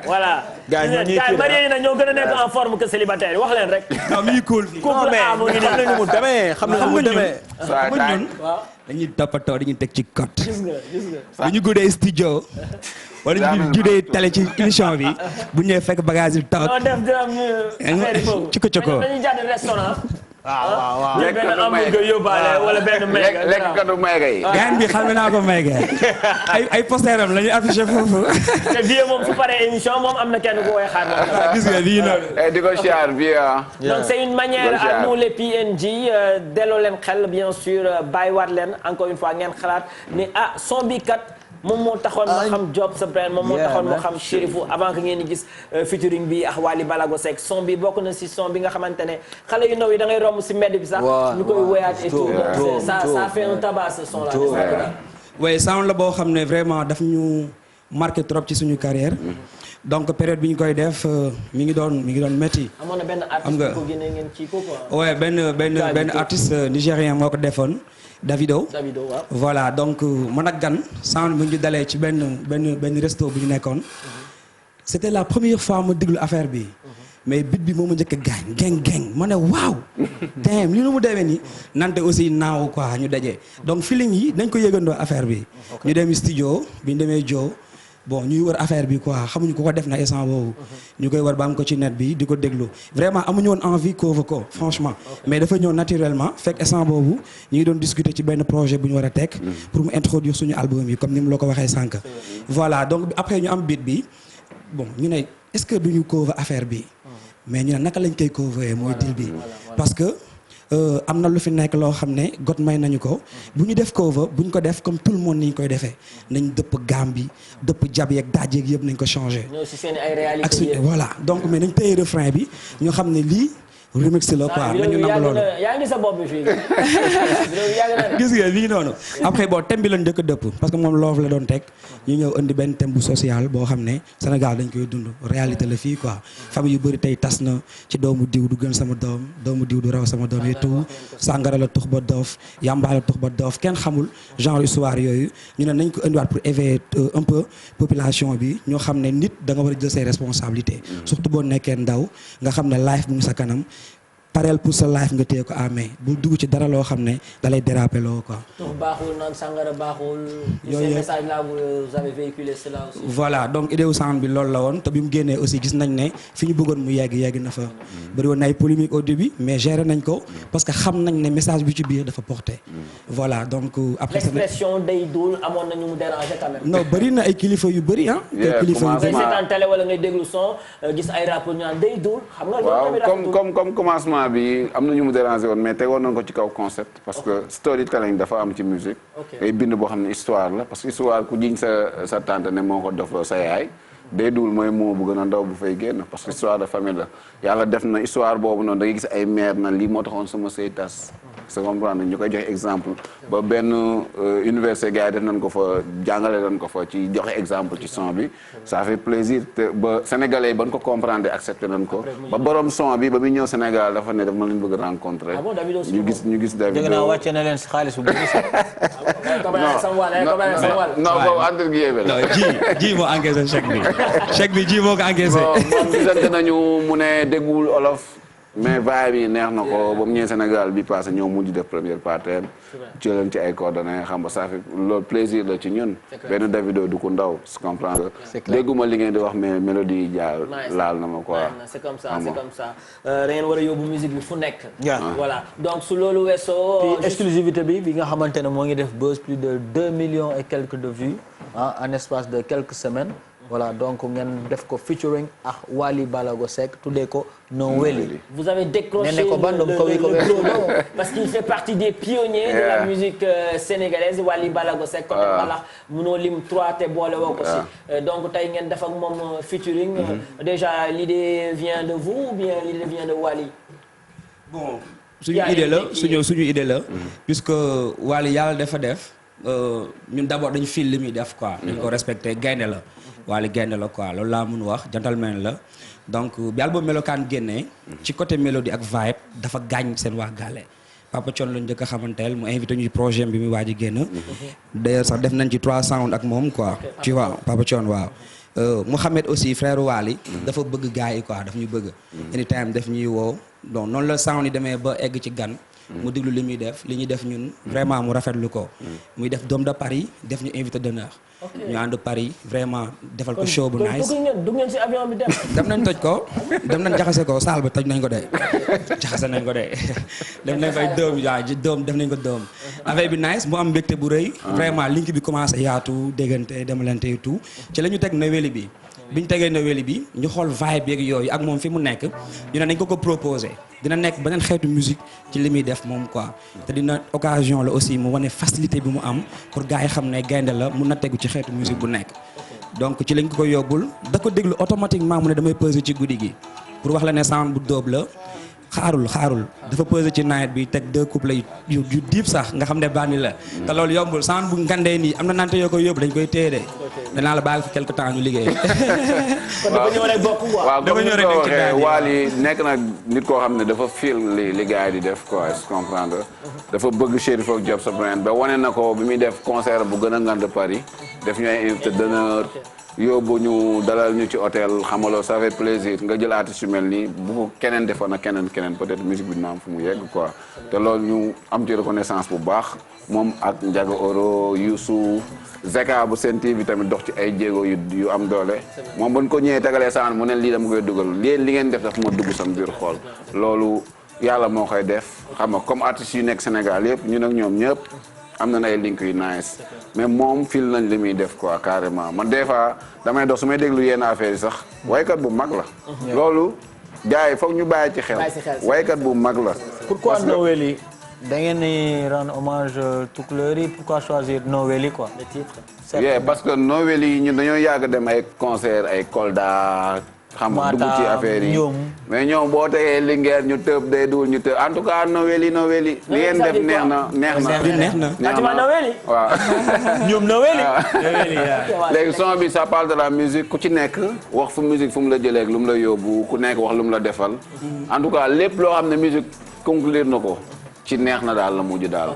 Voilà. Gars yi marié yi nag ñoo gën a nekk en forme que célibataire yi wax leen rek. am yi cool fii. couple A mu ngi nii. xam nañu mu demee. dañuy toppatoo dañuy teg ci code. gis nga. bu ñu guddee studio. wala ñu guddee tale ci émission bi bu ñëwee fekk bagage yi taw. non def ci ko coko dañuy jàdd restaurant. waaw jël benn hamburger yóbbaale wala benn méga. lekk katu méga yi. gaan bi xam naa ko méga ay posteram la ñuy affiché foofu. te bii moom su paree émission moom am na kenn ku koy xaar moom. gis nga bii noonu. di ko siyaar bi donc c'est une manière à nous les PNJ delloo leen xel bien sûr bàyyiwaat leen encore une fois ngeen xalaat ni son bi kat. moom moo taxoon ma xam Job sa brand moom moo taxoon ma xam Chérifou avant que ngeen di gis featuring bi ak Wally Balago Seck son bi bokk na si son bi nga xamante ne xale yu ndaw yi da ngay romb si mbedd bi sax ñu koy woyaat et tout ça fait un tabac ce son là. oui sound la boo xam ne vraiment daf ñu marqué trop ci suñu carrière donc période bi ñu koy def mi ngi doon métti. amoon na benn artiste ko génne ngeen ci ko quoi. oui benn artiste nigérien moo ko defoon. Davido waaw. voilà donc man ak gan sound bu ñu dalee ci benn resto bu ñu nekkoon. c'était la première fois ma déglu affaire bi. mais bit bi moo ma njëkk a gaañ geng ma ne waaw. damn li nu mu demee nii. nante aussi naaw quoi ñu daje. donc feeling yi nañ ko yëgandoo affaire bi. ñu dem studio bi ñu demee Joe. bon ñuy wër affaire bi quoi xamuñu ko def na instant boobu ñu koy war ba am ko ci net bi di ko déglu vraiment amuñu woon envie cover ko franchement mais dafa ñëw naturellement fekk instant boobu ñu ngi doon discuter ci benn projet bu ñu war a teg pour mu introduire suñu album yi comme ni mu la ko waxee sànq voilà donc après ñu am beat bi bon ñu ne est-ce que duñu cover affaire bi mais ñu ne naka lañ koy cover mooy deal bi parce que am na lu fi nekk loo xam ne got may nañu ko bu ñu def cover bu ñu ko def comme tout le monde ni ñu koy defee nañ dëpp gaam bi dëpp jab yeeg daaj yeeg yëpp nañ ko changé. ñoo si seen ay réalité ak suñu voilà donc mais nañ téye refrain bi ñu xam ne lii remix la quoi nañu nangu loolu. yaa ngi sa bopp bi fii. gis nga bii noonu après bon thème bi lañ njëkk a dëpp parce que moom loofu la doon teg ñu ñëw indi benn thème bu social boo xam ne Sénégal dañ koy dund réalité la fii quoi famille yu bëri tey tas na ci doomu diw du gën sama doom doomu diw du raw sama doom et tout sàngara la tux ba doof yamba la tux ba doof kenn xamul genre histoire yooyu ñu ne nañ ko indiwaat pour éveiller un peu population bi ñoo xam ne nit da nga war a jël ses responsabilités surtout boo nekkee ndaw nga xam ne life bu ngi sa kanam pareel pour sa life nga téye ko amee bu dugg ci dara loo xam ne da lay déraper loo quoi. tux baaxul naan sàngara baaxul. yooyu message là vous avez véhiculé cela aussi. voilà donc idée wu sound bi loolu la woon te bi mu génnee aussi gis nañ ne fi ñu bëggoon mu yegg na fa. bëri woon na ay polémique au début mais géré nañ ko parce que xam nañ ne message bi ci biir dafa porté. voilà donc après. l'expression day dul amoon na ñu mu déranger quand même. non bëri na ay kilifa yu bëri ah. ay kilifa yu bëri seetaan télé wala ngay déglu son gis ay rapport ñu naan day dul. xam nga waaw comme commencement bi am na ñu mu déranger woon mais tegoon nañ ko ci kaw concept parce que storytelling dafa am ci musique ay bind boo xam ne histoire la parce que histoire ku jiñ sa tante ne moo ko dofloo sa yaay day duul mooy moo bu gën a ndaw bu fay génn parce que histoire de famille la yàlla def na histoire boobu noonu da ngay gis ay mère na lii moo taxoon sama sëy tas c'est comprendre ñu koy joxe exemple ba benn université gars yi def nañ ko fa jàngale nañ ko fa ci joxe exemple ci son bi ça fait plaisir te ba sénégalais yi ban ko comprendre accepté nañ ko ba borom son bi ba muy ñëw Sénégal dafa ne daf ma leen bëgg rencontrer ñu gis Davido dégg naa wàcce na leen si xaalis bu bëri non boobu entre guillemets la ji moo encaissé chèque bi ji moo ko encaissé moom gisante nañu mu ne déggul olof mais vibe bi neex na ko ba mu ñëwee Sénégal bi passé ñëw mujj def première partie ci leen ci ay coordonnées xam nga ça fait loolu plaisir la ci ñun benn Davido du ko ndaw su comprendre dégguma li ngeen di wax mais mélodie yi jaal laal na ma quoi c'est comme ça da ngeen war a yóbbu musique bi fu nekk voilà donc su loolu weesoo puis exclusivité bi nga xamante ne moo ngi def buzz plus de 2 millions et quelques de vues en espace de quelques semaines voilà donc ngeen def ko featuring ak Wally Balago Seck tuddee ko No Welly. Vous avez décroché le pronom parce qu'il fait partie des pionniers de la musique sénégalaise Wally Balago Seck. côté mbalax mënoo lim 3 te boole woo ko si. donc tey ngeen def ak moom featuring. déjà l'idée vient de vous ou bien l'idée vient de Wally. bon suñu idée la puisque Wally yàlla dafa def ñun d'abord dañu fil li muy def quoi. dañ ko respecté gaynde la. Wally gaynde la quoi loolu laa mun wax gentleman la donc bi album Melokaan génnee ci côté mélodie ak vibe dafa gaañ seen waa Gale Papa Thione lañu njëkk a xamanteel mu invité ñu ci projet bi muy waaj a génn d'ailleurs sax def nañ ci 3 sound ak moom quoi tu vois Papa Thione waaw Mouhamed aussi frère Wally dafa bëgg gars yi quoi daf ñu bëgg anytime daf ñuy woo donc noonu la sound yi demee ba egg ci gan mu déglu li muy def li ñuy def ñun vraiment mu rafetlu ko muy def Dôme de Paris def ñu invité d'honneur ñu ànd Paris vraiment defal ko show bu nice dugg ngeen ci avion bi dem nañ toj ko dem nañ jaxase ko saal ba toj nañ ko de jaxase nañ ko de dem nañ fay doom def nañ ko doom affaire bi nice mu am mbégte bu rëy vraiment link bi commencé yaatu déggante demalante et tout ci la ñu teg Noël bi bi ñu tegee Noël bi ñu xool vibe yeeg yooyu ak moom fi mu nekk ñu ne nañ ko proposé dina nekk beneen xeetu musique ci li muy def moom quoi te dina occasion la aussi mu wane facilité bi mu am pour gars yi xam ne gaynde la mun na tegu ci xeetu musique bu nekk donc ci lañ ko yóbbul da ko déglu automatiquement mu ne damay peser ci guddi gi pour wax la ne sound bu dóob la xaarul dafa peser ci night bi teg 2 couplets yu diib sax nga xam ne bandi la te loolu yombul sound bu ngandee nii am na nante yoo koy yóbbu dañ koy téye de danaa la bàyyi fi quelque temps ñu liggéey dafa ñëw rek bokk quoi waaw comme ni ko waxee Wally nekk na nit koo xam ne dafa feel li gars yi di def quoi est-ce comprendre dafa bëgg Chérif ak Job sa brand ba wane na ko bi muy def concert bu gën a ngand Paris def ñu ay invité d'honneur yóbbu ñu dalal ñu ci hôtel xamaloo ça fait plaisir nga jël artiste yu mel nii bu ko keneen defoon ak keneen peut-être musique bi dina am fu mu yegg quoi te loolu ñu am ci reconnaissance bu baax moom ak Ndiaga Oro Youssou Zeka bu Sen TV tamit dox ci ay jéego yu am doole moom buñ ko ñëwee tegalee saan mu ne lii dama koy dugal li ngeen def daf ma dugg sam biir xool loolu yàlla moo koy def xam nga comme artistes yu nekk Sénégal yëpp ñun ak ñoom ñëpp am na ay link yu nice mais moom fil nañ li muy def quoi carrément man des fois damay dox su may déglu yenn affaires yi sax waykat bu mag la. loolu gars yi foog ñu bàyyi ci xel. waykat bu mag la. pourquoi Noël yi da ngeen di rendre hommage Tukulóor yi pourquoi choisir Noël yi quoi le titre. yeah parce que Noël yi ñun dañoo yàgg dem ay concert ay Kolda. xam nga dugg ci affaire yi mais ñoom boo tegee Linguère ñu tëb day dul ñu tëb en tout cas Noël yi li ngeen def neex na waaw ñoom Noël yi léegi son bi ça parle de la musique ku ci nekk wax fu musique fu mu la jëlee ak lu mu la yóbbu ku nekk wax lu mu la defal en tout cas lépp loo xam ne musique conclure na ko ci neex na daal la mujj daal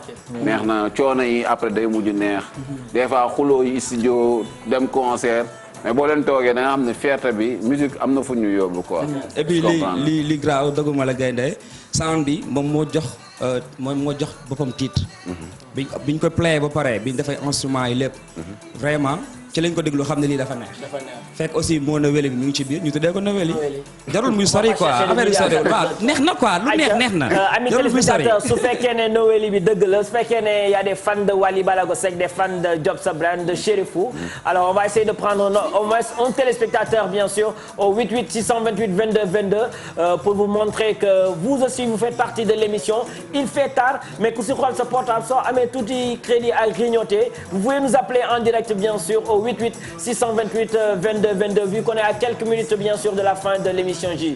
neex na coono yi après day mujj neex des fois xuloo yi studio dem concert mais boo leen toogee da nga xam ne fierté bi musique am na fu ñu yóbbu quoi. et puis li graaw dëgguma la gaynde sound bi moom moo jox boppam titre. biñ ko playé ba pare biñ defay instrument yi lépp. vraiment ci lañ ko déglu xam ne lii dafa neex. fekk aussi moo Noël bi mu ngi ci biir ñu tuddee ko Noël yi. jarul muy sori quoi affaire yi sori waaw neex na quoi lu neex na. jarul muy sori su fekkee ne Noël bi dëgg la su fekkee ne y a des fans de Wally Ballago Seck des fans de Job sa brand de Chérifou. alors on va essayer de prendre au moins un téléspectateur bien sûr au 88 628 22 22 pour vous montrer que vous aussi vous faites partie de l'émission il fait tard mais ku si xool sa portable soo amee tuuti crédit à grignoter vous pouvez nous appeler en direct bien sûr au 88 628 22 22 vu qu'on est à quelques minutes bien sûr de la fin de l'émission J.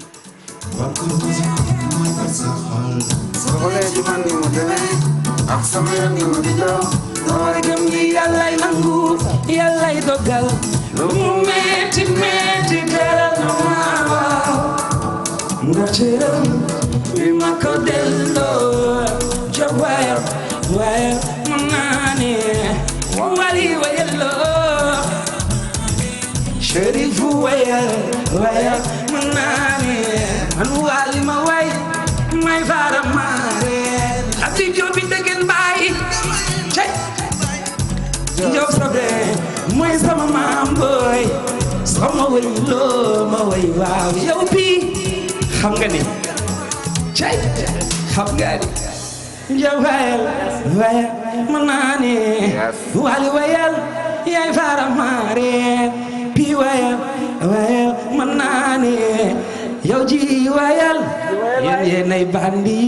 Yàllay dogal lu mu metti metti teral na ma nga teral bi ma ko delloo Job wayal mën naa ne Wally wayaloo Chérifou wayal mën naa ne man Wally ma way may fara maare Abdi Job bi dëggen baay Job sa brand mooy sama maam booy sama way loo ma way waaw yow bi xam nga ni xam nga ni Job wayal mën naa ne Wally wayal yaay fara maare bi wayal mën naa ne yow ji wayal yéen ay bandi.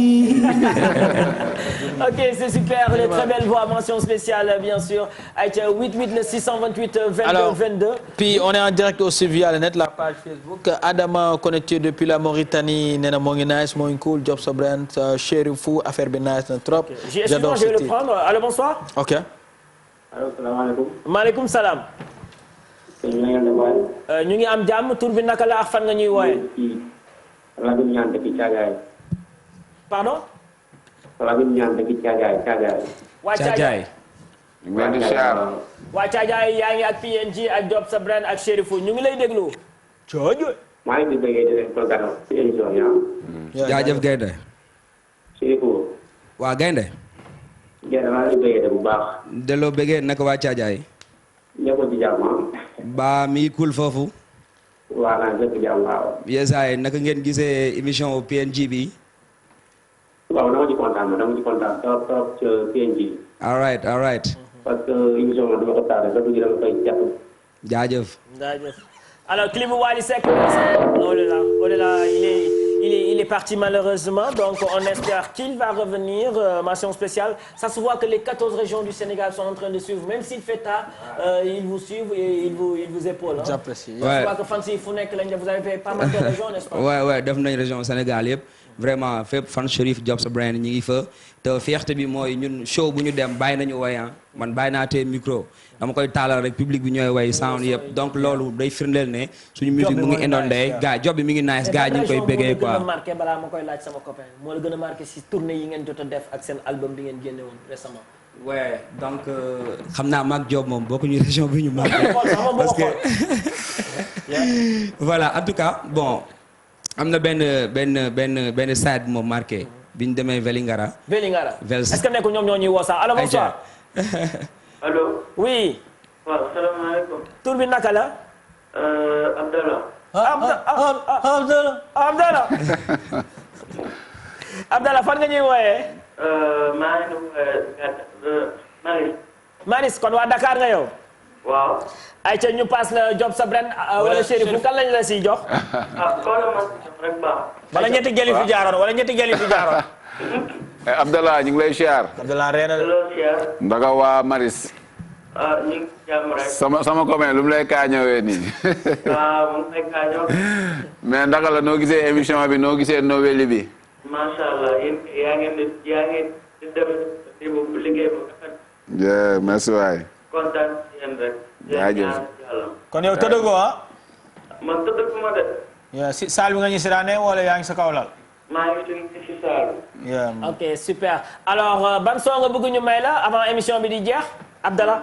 Ok, c'est super, les très belles voix, mention spéciale bien sûr. Avec 88 le 628 22 alors, 22. Puis on est en direct aussi via le net, la page Facebook. Adama connecté depuis la Mauritanie, nena mo ngi nice, mo ngi cool, Job sa brand, Chérifou, affaire bi nice na trop. J'adore. Je vais le prendre. Allô, bonsoir. Ok. Allô, salaamaaleykum. Maaleykum salaam. ñu ngi am jàmm tur bi naka la ak fan nga ñuy wooye. Lamine Niane depuis Thiadiaye. Pardon. Lamine Niane depuis Thiadiaye. waa Thiadiaye. waa Thiadiaye yaa ngi ak PNG ak Job sa brand ak Chérifou ñu ngi lay déglu. Thiadiaye. maa ngi déggee di leen programme ci émission yi jaajëf Gaynde. Chérifou. waa gaynde. Gaynde maa ngi bëggee bu baax. delloo bëggee naka waa Caajaay. ñëpp ci jàmm. ba mi cool foofu. waaw naa ñëpp jàmm waaw. yesaay naka ngeen gisee émission PNG bi. waaw dama ci kontaan trop ci PNG. all right. parce que émission bi dama ko tardé dafa ji dama koy jàpp. jaajëf. Alors clip Wally Seck, oh là là, il est parti malheureusement, donc on espère qu'il va revenir. Mention spéciale, ça se voit que les 14 régions du Sénégal sont en train de suivre, même s'il fait tard, ils vous suivent et ils vous épaulent. J'apprécie. Ça se voit que fan si fu nekk lañ def, vous avez fait pas mal de régions, n'est-ce pas? Ouais, def nañ région Sénégal yëpp. Vraiment fépp fan Cherif Job sa brand ñi ngi fa te fierté bi mooy ñun show bu ñu dem bàyyi nañu way man bàyyi naa tee micro dama koy taalal rek public bi ñooy way sound yëpp donc loolu day firndeel ne suñu musique mu ngi inondé gars job bi mi ngi nice gars ñu ngi koy béggee quoi. moo la gën a marqué balaa ma koy laaj sama copain moo la gën a marqué si tournée yi ngeen jot a def ak seen album bi ngeen génne woon récemment. ouais donc xam naa maag Job moom bokkuñu région bi ñu marqué parce que voilà en tout cas bon. am na benn side bu ma marqué bi ñu demee Vélingara. Est-ce que nekkul ñoom ñoo ñuy woo sax allo bonsoir. allo. oui. waaw salaamaaleykum. tur bi naka la. Abdallah. Abdallah fan nga ñuy wooyee. maa ngi Maris. Maris kon waa Dakar nga yow. waaw. ayca ñu passe la Job sa brand wala Chérif bu kan lañ la siy jox. rek baax. wala ñetti gel fi jaaroon. Abdallah ñu ngi lay siyaar. Abdallah reena. ndaga waa Maris. ñu ngi jàmm rek. sama copain lu mu lay kaañowee nii. mu ngi lay kaañoo. mais ndaga la noo gisee émission bi noo gisee Novéli bi. macha allah yaa ngeen di def liggéey bu rafet. merci waay. kontaan ci yéen rek. jaajëf. kon yow tëddagoo ah. man tëddaguma de. si saal bi nga ñu siraane wala yaa ngi sa kaw lal. maa ngi si saal bi. ok super alors ban son nga bëgg ñu may la avant émission bi di jeex Abdallah.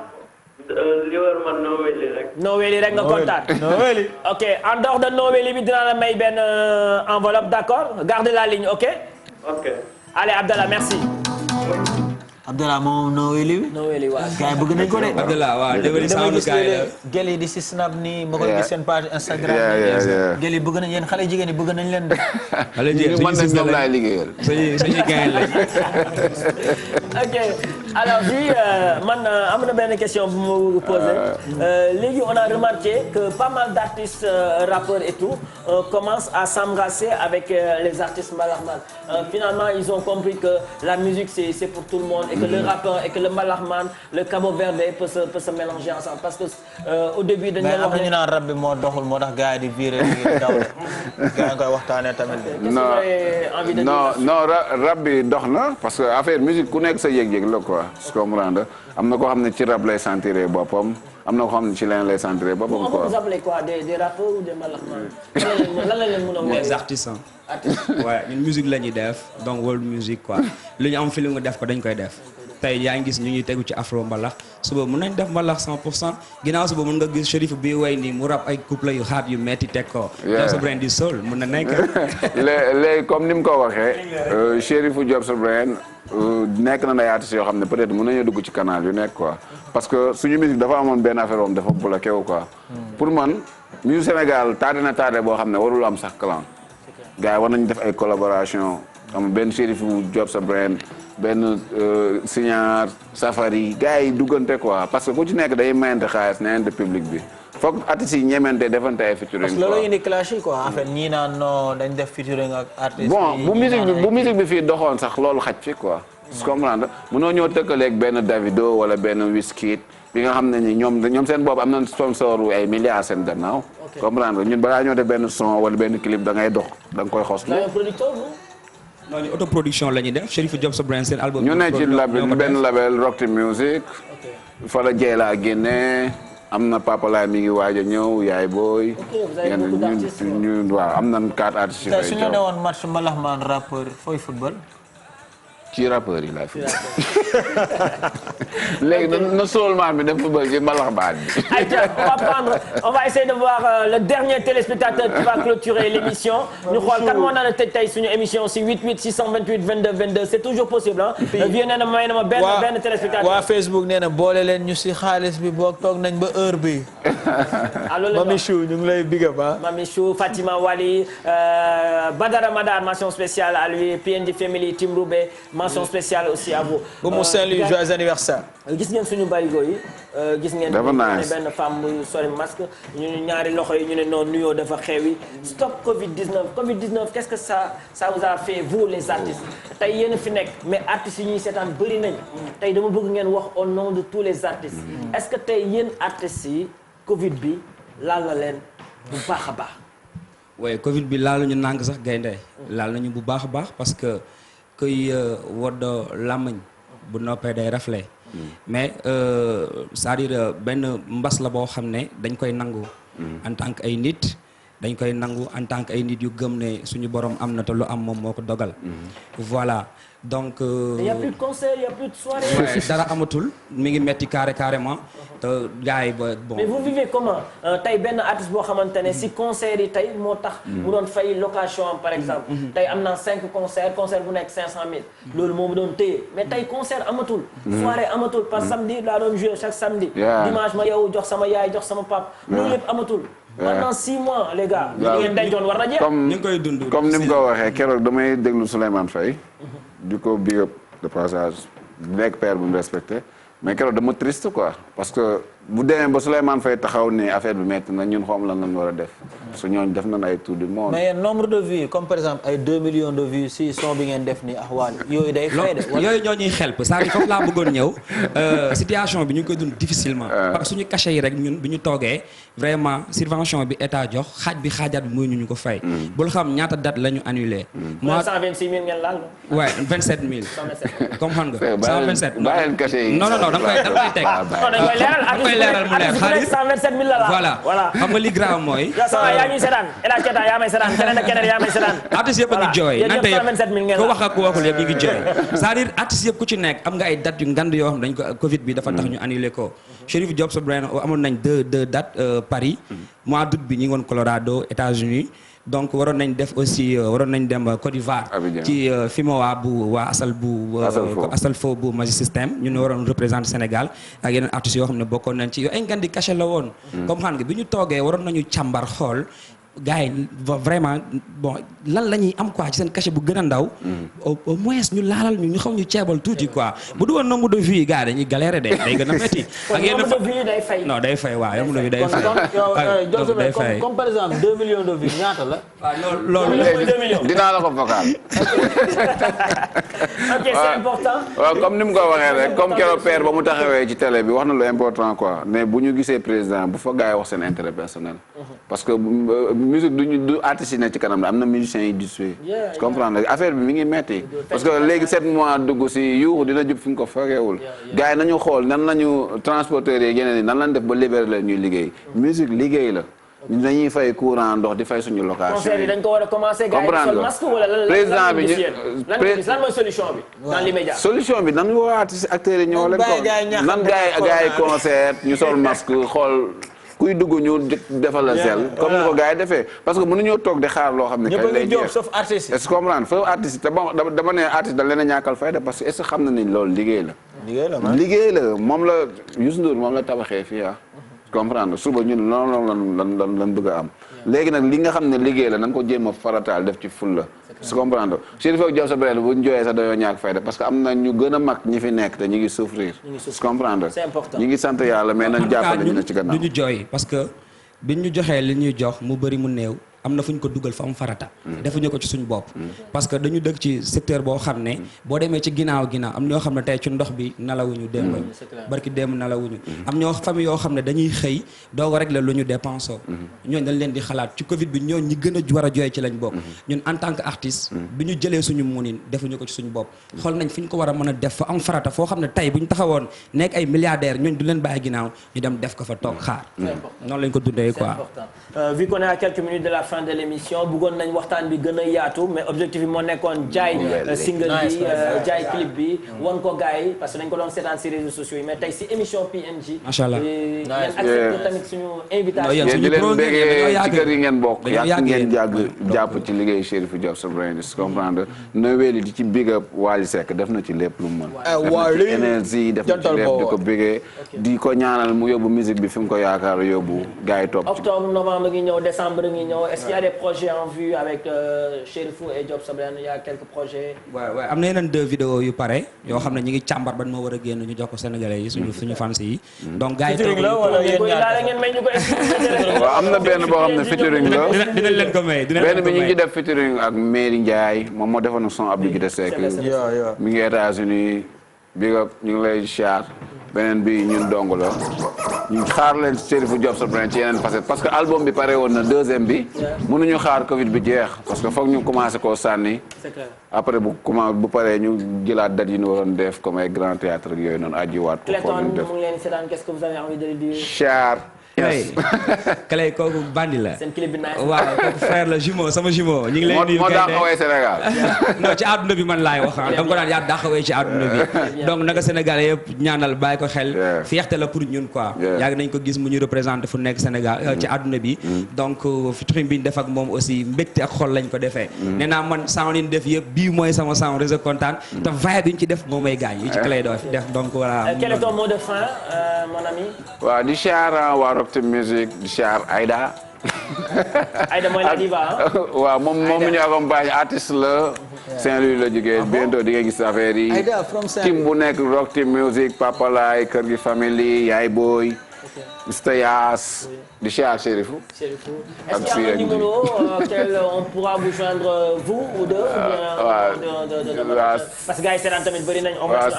li war man Novéli rek. Novéli rek nga kontaan. Novéli. ok en dehors de Novéli bi dinaa la may benn enveloppe d'accord garde la ligne ok. ok. allez Abdallah merci. Abdallah moom Novéli bi. Novéli waaw. gars yi bëgg nañ ko de. Abdallah waaw Novéli sound gars yi la. gel yi di si snap nii ma koy gis seen page Instagram. gel yi bëgg nañ yéen xale jigéen yi bëgg nañ leen de. xale jigéen man de ñoom laay liggéeyal. suñu gars lañ. ok alors bi man am na benn question bu ma posé léegi on a remarqué que pas mal d'artistes rappeurs et tout commencent à s'embrasser avec les artistes mbalaxman finalement ils ont compris que la musique c'est pour tout le monde et que le rappeur et que le mbalaxman le Cabo-Verdé peut se mélanger ensemble parce que au début dañu mais am na ñu naan rap bi moo doxul moo tax gars yi di viré di daw de gars yi koy waxtaanee tamit. non rap bi dox na parce que affaire musique ku nekk sa yëg-yëg la quoi je comprends am na koo xam ne ci rap lay sentir boppam am na koo xam ne ci leneen lay sentir boppam quoi. vous appelez quoi des rappeurs ou des mbalaxman lan la leen mën a woowe des artistes ouais ñun musique la ñuy def donc world music quoi lu ñu am film nga def ko dañ koy def tey yaa ngi gis ñu ñuy tegu ci afro mbalax suba mën nañ def mbalax 100% ginnaaw suba mën nga gis Cherif bi way nii mu rap ay couple yu xaat yu metti teg ko. Job sa brand di soul mën na nekk. léegi comme ni mu ko waxee Cherif Job sa brand nekk na ay artistes yoo xam ne peut-être mën nañoo dugg ci canal yu nekk quoi parce que suñu musique dafa amoon benn affaire woom dafa bloqué wu quoi. pour man musique Sénégal tardé boo xam ne warul am sax clan. gars yi war nañu def ay collaboration xam benn Cherif Job sa brand benn Signar Safari gars yi duggante quoi parce que ku ci nekk day mayante xaalis neenante public bi foog artistes yi ñemente defante ay featuring parce que loolu indi clash yi quoi en fait ñii naan non dañ def featuring ak artistes bon bu musique bi fii doxoon sax loolu xaj fi quoi tu comprends mënoo ñëw tëkkaleeg benn Davido wala benn Wizkid bi nga xam ne ni ñoom seen bopp am na sponsor wu ay milliards seen gannaaw comprendre ñun balaa ñoo def benn son wala benn clip da ngay dox da nga koy xos non ñu autoproduction la ñuy def Cherif Job sa brand seen album. ñu ne ci benn label Rockty Music. fa la jey laa génne am na Papa Laay mi ngi waaj a ñëw yaay booy. ñu waaw am na 4 artistes. tey su ñu ne woon match mbalaxmaan rappeur fooy football. ci rappeur yi laay football. léegi na seulement bi dem football ci mbalax baat bi. on va essayer de voir le dernier téléspectateur qui va clôturer l'émission. ñu xool kan moo nar a tëj tey suñu émission si 88 628 22 22 c'est toujours possible ah. vieux nee na may na ma benn téléspectateur. waa Facebook nee na boole leen ñu si xaalis bi boog toog nañ ba heure bi. Mami Chou ñu ngi lay big up ah. Mami Chou, Fatima Wali, Badara Madar, mention spéciale à lui, PND Family, Tim Roubé, mention spéciale aussi à vous. Boumou Saint-Louis, joyeux anniversaire. gis ngeen suñu barigo yi. gis ngeen benn femme muy sori masque ñu ñaari loxo yi ñu ne noonu nuyoo dafa xewi. Stop Covid-19 qu'est-ce que ça vous a fait vous les artistes. tey yéen fi nekk mais artistes yi ñuy seetaan bëri nañ. tey dama bëgg ngeen wax au nom de tous les artistes. est-ce que tey yéen artistes yi Covid bi laal na leen bu baax a baax. waaye Covid bi laalu ñu nàng sax gaynde laal nañu bu baax a baax parce que kuy wodd làmmiñ bu noppee day rafle mais c'est-à-dire benn mbas la boo xam ne dañ koy nangu en tant que ay nit dañ koy nangu en tant que ay nit yu gëm ne suñu borom am na te lu am moom moo ko dogal voilà donc il y a plus de concert, il y a plus de soirée. Ouais, dara amatul mi ngi metti carrément te gars yi ba bon. Mais vous vivez comment tey benn artiste boo xamante ne si concert yi tey moo tax. mu doon fay location am par exemple. tey am naa 5 concerts concert bu nekk 500000. loolu moo mu doon téye mais tey concert amatul. soirée amatul par samedi laa doon jouer chaque samedi. dimanche ma yow jox sama yaay jox sama pap loolu lépp amatul. pendant 6 mois les gars. li ngeen dencoon war na jeex. ñu ngi koy dund comme ni mu ko waxee keroog damay déglu Souleymane Faye. du ko big up de passage nekk père bu mu respecté mais keroog dama triste quoi parce que bu demee ba Souleymane Faye taxaw ne affaire bi métti na ñun xoom lan lañ war a def parce que ñooñu def nañ ay tour du monde. mais nombre de vues comme par exemple ay 2 millions de vues si son bi ngeen def nii ak Wally yooyu day fay de. yooyu ñoo ñuy xelp c'est-à-dire foofu laa bëggoon ñëw situation bi ñu ngi koy dund difficilement. parce que suñu cachet yi rek ñun bi ñu toogee vraiment subvention bi état jox xaajaat bi muy ñu ko fay. bul xam ñaata date la ñu annulé. moi 126000 ngeen laal. ouais 27000. 127 comme xam nga. 127 bàyyi cachet yi. non da koy teg. leeral mu leer xaalis 127 000 la voilà xam nga li grave mooy. yaa ñuy seetaan El Hadj Keita yaa may seetaan keneen ak keneen yaa may seetaan. artistes yëpp a ngi jooy nante yëpp ko wax ak ku waxul yëpp ñu ngi jooy c'est-à-dire artistes yëpp ku ci nekk am nga ay dates yu ngand yoo xam dañ ko Covid bi dafa tax ñu annulé ko. Chérif Diop sa brain amoon nañ deux dates Paris mois d'août bi ñu ngi woon Colorado États-Unis donc waroon nañ def aussi waroon nañ dem Côte d'Ivoire ci FIMOA bu waa Asalfo bu Magic System ñu ne waroon représenter Sénégal ak yeneen artistes yoo xam ne bokkoon nañ ci yow ay ngan di cachet la woon comme xam nga bi ñu toogee waroon nañu càmbar xool gars yi vraiment bon lan la ñuy am quoi ci seen cachet bu gën a ndaw au moins ñu laalal ñu xaw ñu ceebal tuuti quoi bu du woon nombre de vues yi gars dañuy galérer day gën a métti ak yenn nombre de vues day fay non day fay waaw nombre de vues day fay comme par exemple 2 millions de vues ñaata la loolu 2 millions dinaa la ko vocal ok c'est important waaw comme ni mu ko waxee rek comme keroog père ba mu taxawee ci télé bi wax na lu important quoi mais bu ñu gisee président bu fa gars yi wax seen intérêt personnel parce que musique du artiste yi ne ci kanam la am na musiciens yi di suy comprendre affaire bi mi ngi metti parce que léegi 7 mois dugg si yuuxu dina jub fi nga ko fekkewul gars yi nañu xool nan lañu transporteurs yi yeneen yi nan lañ def ba libérer la ñuy liggéey musique liggéey la dañuy fay courant ndox di fay suñu location concert yi dañ ko war a commencer gars yi sol masque wala lan président bi lan mooy solution bi dans l'immédiat solution bi nan woo artiste acteurs yi ñoo leen ko nan gars yi concert ñu sol masque xool kuy dugg ñu defal la sel comme ni ko gars yi defee parce que mënuñoo toog di xaar loo xam ne kay lay jeex sauf artiste est-ce que comprendre sauf artiste te bon dama ne artiste dañ leen a ñàkkal fayda parce que est-ce que xam na ni loolu liggéey la moom la Youssou Ndour moom la tabaxee fii comprendre suba ñun noonu lan bëgg a am léegi nag li nga xam ne liggéey la na nga ko jéem a farataal def ci ful la su comprendre Chérif ak Diop sa brel bu ñu jooyee sax dañoo ñàkk fayda parce que am na ñu gën a mag ñi fi nekk te ñu ngi souffrir su comprendre ñu ngi sant yàlla mais nañ jàppale ñu ne ci gannaaw du ñu jooy parce que biñ ñu joxee li ñuy jox mu bëri mu néew am na fu ñu ko dugal fa am farata defuñu ko ci suñu bopp parce que dañu dëkk ci secteur boo xam ne boo demee ci ginnaaw am ñoo xam ne tey ci ndox bi nalawuñu démb barki démb nalawuñu am ñoo famille yoo xam ne dañuy xëy doog a régler lu ñu dépensé ñooñu dañ leen di xalaat ci Covid bi ñooñu ñi gën a war a jooy ci lañ bokk ñun en tant que artiste bi ñu jëlee suñu munin defuñu ko ci suñu bopp xool nañ fi ñu ko war a mën a def fa am farata foo xam ne tey bu ñu taxawoon nekk ay milliardaires ñooñu du leen bàyyi ginnaaw ñu dem def ko fa toog xaar noonu lañ ko dundee quoi vu qu'on est à quelques minutes de la fin fin de l'émission bëggoon nañ waxtaan bi gën a yaatu mais objectif bi moo nekkoon jaay single bi jaay clip bi wan ko gars yi parce que dañ ko doon seetaan ci réseaux sociaux yi mais tey ci émission PNJ macha allah ngeen accepté tamit suñu invitation yéen di leen bëggee ci kër yi ngeen bokk yàgg ngeen jàpp ci liggéey Cherifou Diop sa brain comprendre Noël di ci big up Wally Seck def na ci lépp lu mu mën énergie def na ci lépp di ko bëggee di ko ñaanal mu yóbbu musique bi fi mu ko yaakaar yóbbu gars yi topp octobre novembre ngi ñëw décembre ngi ñëw est-ce qu'il y a des projets en vue avec Cherifou et Diop sa brain il y a quelques projets waaw am na yeneen 2 vidéos yu pare yoo xam ne ñu ngi càmbar ban moo war a génn ñu jox ko sénégalais yi suñu fans yi donc gars yi toog waaw am na benn boo xam ne featuring la dinañ leen ko may benn bi ñu ngi def featuring ak Mary Ndiaye moom moo defoon son Abdou Guité Seck mi ngi États-Unis bi nga ñu ngi lay char beneen bi ñun dong la ñu xaar leen Cherifou Diop sa brain ci yeneen facette parce que album bi pare woon na deuxième bi mënuñu xaar Covid bi jeex parce que foog ñu commencé koo sànni après bu paree ñu jëlaat date yi ñu waroon def comme ay grand théâtre ak yooyu noonu ajiwaat ko foofu ñu def qu'est-ce que vous avez envie de lui dire char Clay kooku bandi la. seen clip bi nice. waaw kooku frère la jumeau sama jumeau. ñu ngi lay nuyu moo dàqawee Sénégal. non ci àdduna bi man laay wax ah dama ko daan yaa dàqawee ci àdduna bi. donc naka Sénégal yëpp ñaanal bàyyi ko xel. fierté la pour ñun quoi. yàgg nañ ko gis mu ñu représenté fu nekk Sénégal ci àdduna bi. donc featuring bi ñu def ak moom aussi mbégte ak xol lañ ko defee. nee naa man sound yi ñu def yëpp bii mooy sama sound réseau kontaan. te vibe bi ñu ci def moom may gaañ yi ci Clay doo fi def donc voilà. quel est ton mot de fin mon ami. waaw di char waa Rock Team Music di char Aïda. Aïda mooy la diva waaw moom mu ñu accompagne artiste la. Saint-Louis la jógee bientôt di nga gis affaire yi. team bu nekk Rock Team Music Papa Laye Kër gi Family Yaay Boy. Mr Yaas di char Cherifou. Est-ce qu'il y a un numéro auquel on pourra vous joindre vous ou deux. parce que gars yi seetaan tamit bëri nañ. waaw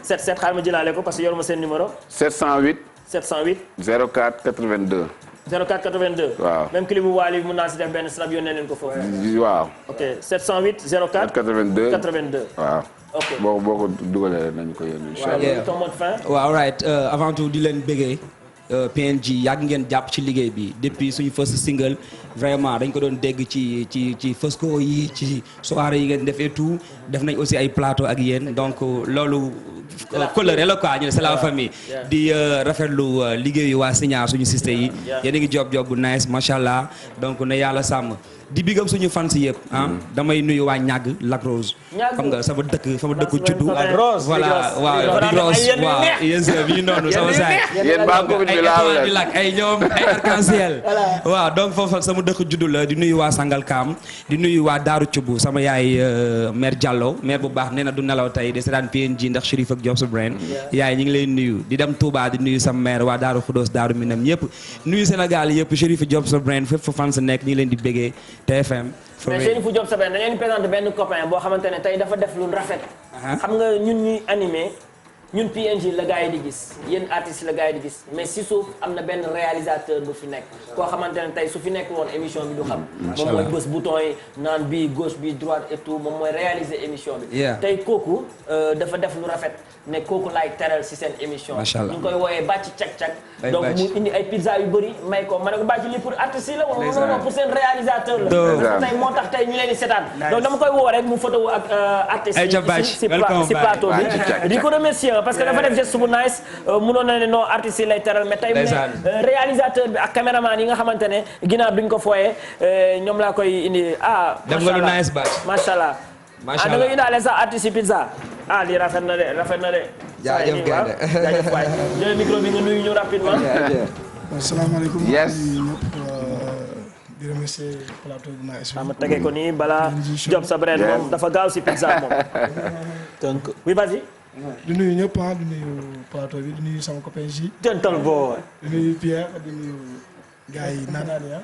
77 xaaral ma jëlaale ko parce que yoruma seen numéro. 708. 04 82. 04 82. waaw même clip bu Wally mun naa si def benn snap yónnee leen ko foofu. waaw. ok 708 04. 82. waaw. ok boo ko dugalee nañu ko yónnee incha allah. ton mot de fin. waaw right avant tout di leen bëggee. PNJ yàgg ngeen jàpp ci liggéey bi depuis suñu first single vraiment dañ ko doon dégg ci Fosco yi ci soirée yi ngeen def et tout def nañ aussi ay plateau ak yéen donc loolu coloré la quoi ñu c'est la famille di rafetlu liggéeyu waa Signa suñu sisters yi yéen a ngi job bu nice macha allah donc na yàlla sàmm di bigam suñu fans yëpp ah damay nuyu waa ñàgg Lac Rose xam nga sama dëkk juddu voilà waaw Big Rose waaw yéen sa bi noonu sama saay di lak ay ñoom ay arc-en-ciel waaw donc foofu sama dëkk juddu la di nuyu waa Sangalkam di nuyu waa Daaru Cubb sama yaay mère Diallo mère bu baax nee na du nelaw tey di seetaan PNJ ndax Cherifou ak Diop sa brain yaay ñu ngi lay nuyu di dem Touba di nuyu sama mère waa Daaru Xudoos Daaru Minam ñëpp nuyu Sénégal yëpp Cherifou Diop sa brain fépp fa fan sa nekk ñu ngi leen di béggee TFM. mais Cherifou Diop sa brain dañu leen présenté benn copain boo xamante ne tey dafa def lu rafet. xam nga ñun ñuy animé. ñun PNJ la gars yi di gis yéen artistes la gars yi di gis mais si suuf am na benn réalisateur bu fi nekk koo xamante ne tey su fi nekk woon émission bi du xam moom mooy bës bouton yi naan bii gauche bii droite et tout moom mooy réaliser émission bi tey kooku dafa def lu rafet ne kooku laay teral si seen émission ñu ngi koy wooyee bàcc cak-cak donc mu indi ay pizza yu bëri may ko ma ne ko bàcc lii pour artistes yi la wala non pour seen réalisateur la tey moo tax tey ñu leen di seetaan donc dama koy woo rek mu photo ak artistes yi si plateau bi di ko remercier parce que dafa def geste bu nice mënoon na ne non artistes yi lay teral mais tey réalisateur bi ak caméraman yi nga xamante ne ginnaaw duñ ko fooyee ñoom laa koy indi def nga lu nice batch macha allah da nga indaale sax artistes yi pizza lii rafet na de jaajëf gaynde jaajëf waay jël micro bi nga nuyu ñu rapidement asalaamaaleykum yes di remercier plateau bu nice ma tege ko nii balaa Diop sa brain moom dafa gaaw si pizza moom donc oui vas-y di nuyu ñëpp di nuyu plateau bi di nuyu sama copain J. Gentle boy. di nuyu Pierre di nuyu gars yi naanaan ya.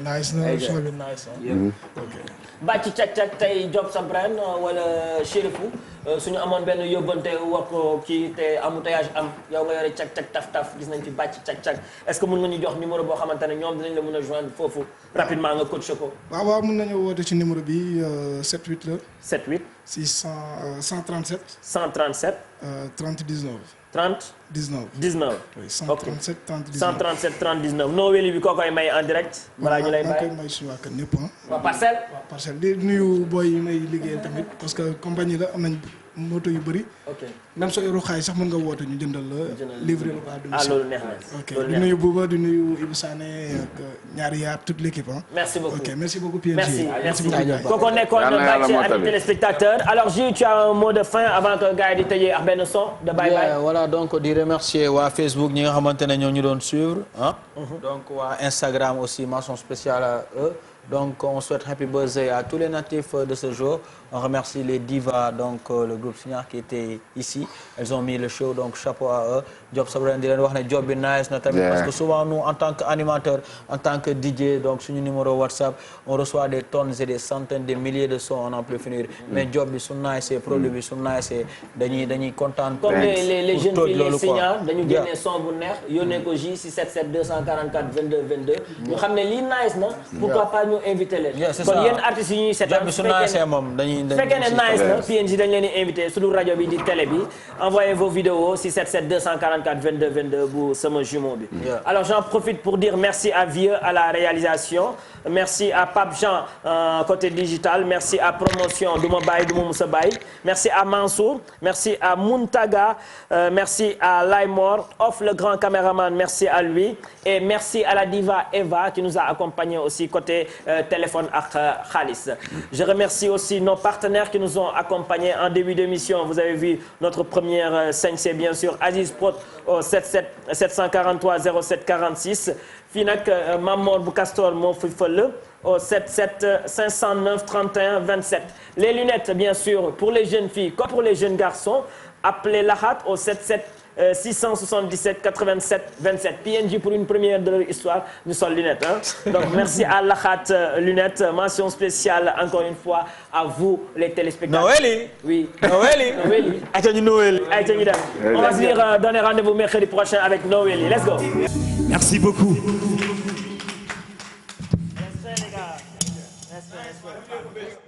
nice na son bi nice ok. bàcc cak-cak tey Diop sa brain wala Cherifou suñu amoon benn yóbbante wax ko kii te embouteillage am yow nga yore cak-cak taf-taf gis nañ fi bàcc cak-cak est-ce que mën nga ñu jox numéro boo xamante ne ñoom dinañ la mën a joindre foofu rapidement nga coaché ko. waaw mën nañu woote ci numéro bi 78 la. 78. 137. 137. 30 19. 30. 19. 19. Oui, 137 30 19. 137 30 19 noo weli bi koo koy may en direct. balaa ñu lay maa koy may suñu waa kër ñëpp ah. waa parcelle. waaw parcelle di nuyu boy yi may liggéeyal tamit parce que compagnie la am nañ moto yu bëri. ok même soo yoroo xaalis sax mën nga woote ñu jëndal la. livré la ko à domicile. loolu neex na. ok di nuyu Bouba di nuyu Ibou Sané ak ñaari yaab toute l'équipe ah. merci beaucoup ok merci beaucoup PNG. merci beaucoup kooku nekkoon bàcc ak téléspectateurs alors Jules tu as un mot de fin avant que gars yi di tëjee ak benn son de bye bye. voilà donc di remercier waa Facebook ñi nga xamante ne ñoo ñu doon suivre ah. donc waa Instagram aussi mention spéciale à eux. Donc on souhaite happy birthday à tous les natifs de ce jour. On remercie les divas, donc le groupe Signar qui était ici. Elles ont mis le show, donc chapeau à eux. Job Sabran di leen wax ne job bi nice na tamit parce que souvent nous en tant qu'animateur, en tant que DJ, donc suñu numéro WhatsApp, on reçoit des tonnes et des centaines, des milliers de sons, on n'en peut finir. Mais job bi su nice, produit bi su nice, dañuy kontaan. Comme les jeunes filles les Signar dañu génne son bu neex yónnee ko J 677 244 22 22. ñu xam ne lii nice na. pourquoi pas ñu invité leen. kon yéen artistes yi ñuy seetaan job bi su nice moom dañuy fekkee ne nice na PNJ dañ leen di invité suñu rajo bi di télé bi envoyez vos vidéos 677 244 22 22 bu sama jumeau bi. Alors j'en profite pour dire merci à Vieux à la réalisation merci à Pape Jean côté digital merci à Promotion Duma Baye Duma Moussa Baye merci à Mansour merci à Muntaga merci à Laymor Off le grand caméraman merci à lui et merci à la diva Eva qui nous a accompagnés aussi côté téléphone ak Khalis. Je remercie aussi nos partenaires qui nous ont accompagnés en début d'émission. Vous avez vu notre première scène, c'est bien sûr Aziz Prod au 743 07 46. fii nag Mamor bu Castor moo fi fël au 77 509 31 27. Les lunettes bien sûr pour les jeunes filles comme pour les jeunes garçons. Appelez Lahat au 77 677 87 27 PNJ pour une première de leur histoire ñu sol lunettes hein. Donc merci à Lahat lunettes mention spéciale encore une fois à vous les téléspectateurs. Noël. Oui. Noël. Noël. Ayca ñu Noël. Ayca ñu dem. On va se dire donner rendez-vous mercredi prochain avec Noël. Let's go. Merci beaucoup. Respect les gars. Respect.